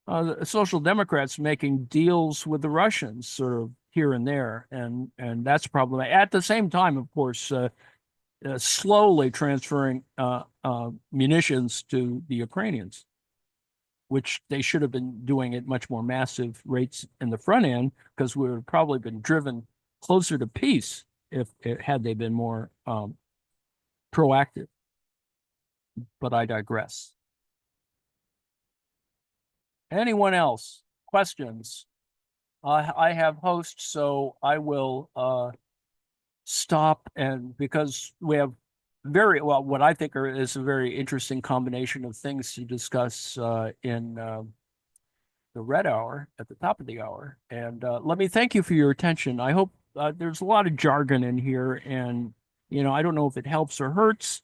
the Social Democrats making deals with the Russians, sort of here and there, and that's problematic. At the same time, of course, slowly transferring munitions to the Ukrainians, which they should have been doing at much more massive rates in the front end, because we would have probably been driven closer to peace if had they been more proactive. But I digress. Anyone else? Questions? I have hosts, so I will stop, and because we have very well what I think is a very interesting combination of things to discuss in the red hour at the top of the hour. And let me thank you for your attention. I hope there's a lot of jargon in here, and I don't know if it helps or hurts,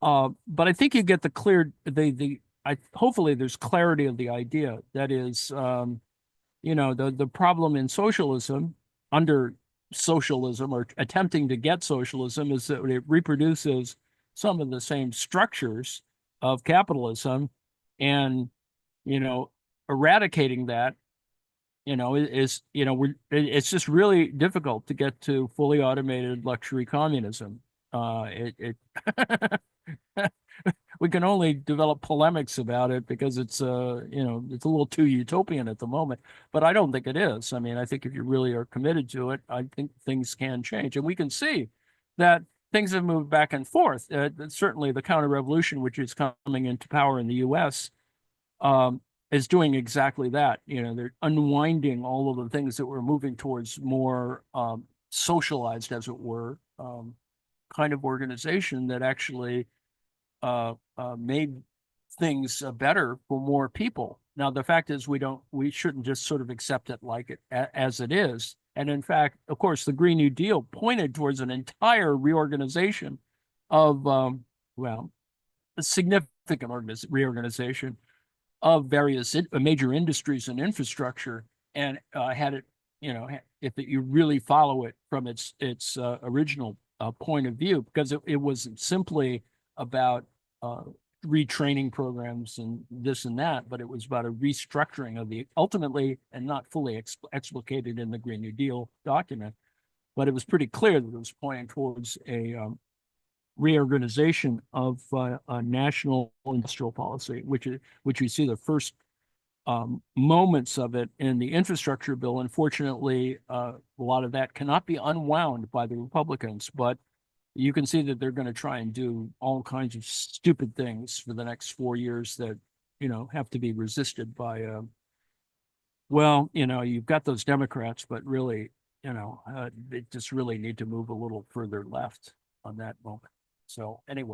but I think you get the clear the I hopefully there's clarity of the idea. That is, the problem in socialism under socialism or attempting to get socialism is that it reproduces some of the same structures of capitalism, and you know, eradicating that, it's just really difficult to get to fully automated luxury communism. It we can only develop polemics about it because it's a little too utopian at the moment, but I don't think it is. I mean, I think if you really are committed to it, I think things can change, and we can see that things have moved back and forth. Certainly, the counter-revolution, which is coming into power in the U.S., um, is doing exactly that. They're unwinding all of the things that were moving towards more socialized, as it were, kind of organization that actually made things better for more people. Now, the fact is, we shouldn't just sort of accept it like it as it is. And in fact, of course, the Green New Deal pointed towards an entire reorganization of, well, a significant reorganization of various major industries and infrastructure, and had it, if you really follow it from its original point of view, because it wasn't simply about retraining programs and this and that, but it was about a restructuring of the ultimately, and not fully explicated in the Green New Deal document, but it was pretty clear that it was pointing towards a reorganization of a national industrial policy, which we see the first moments of it in the infrastructure bill. Unfortunately, a lot of that cannot be unwound by the Republicans, but you can see that they're going to try and do all kinds of stupid things for the next 4 years that, have to be resisted by, you've got those Democrats, but really, they just really need to move a little further left on that moment. So anyway.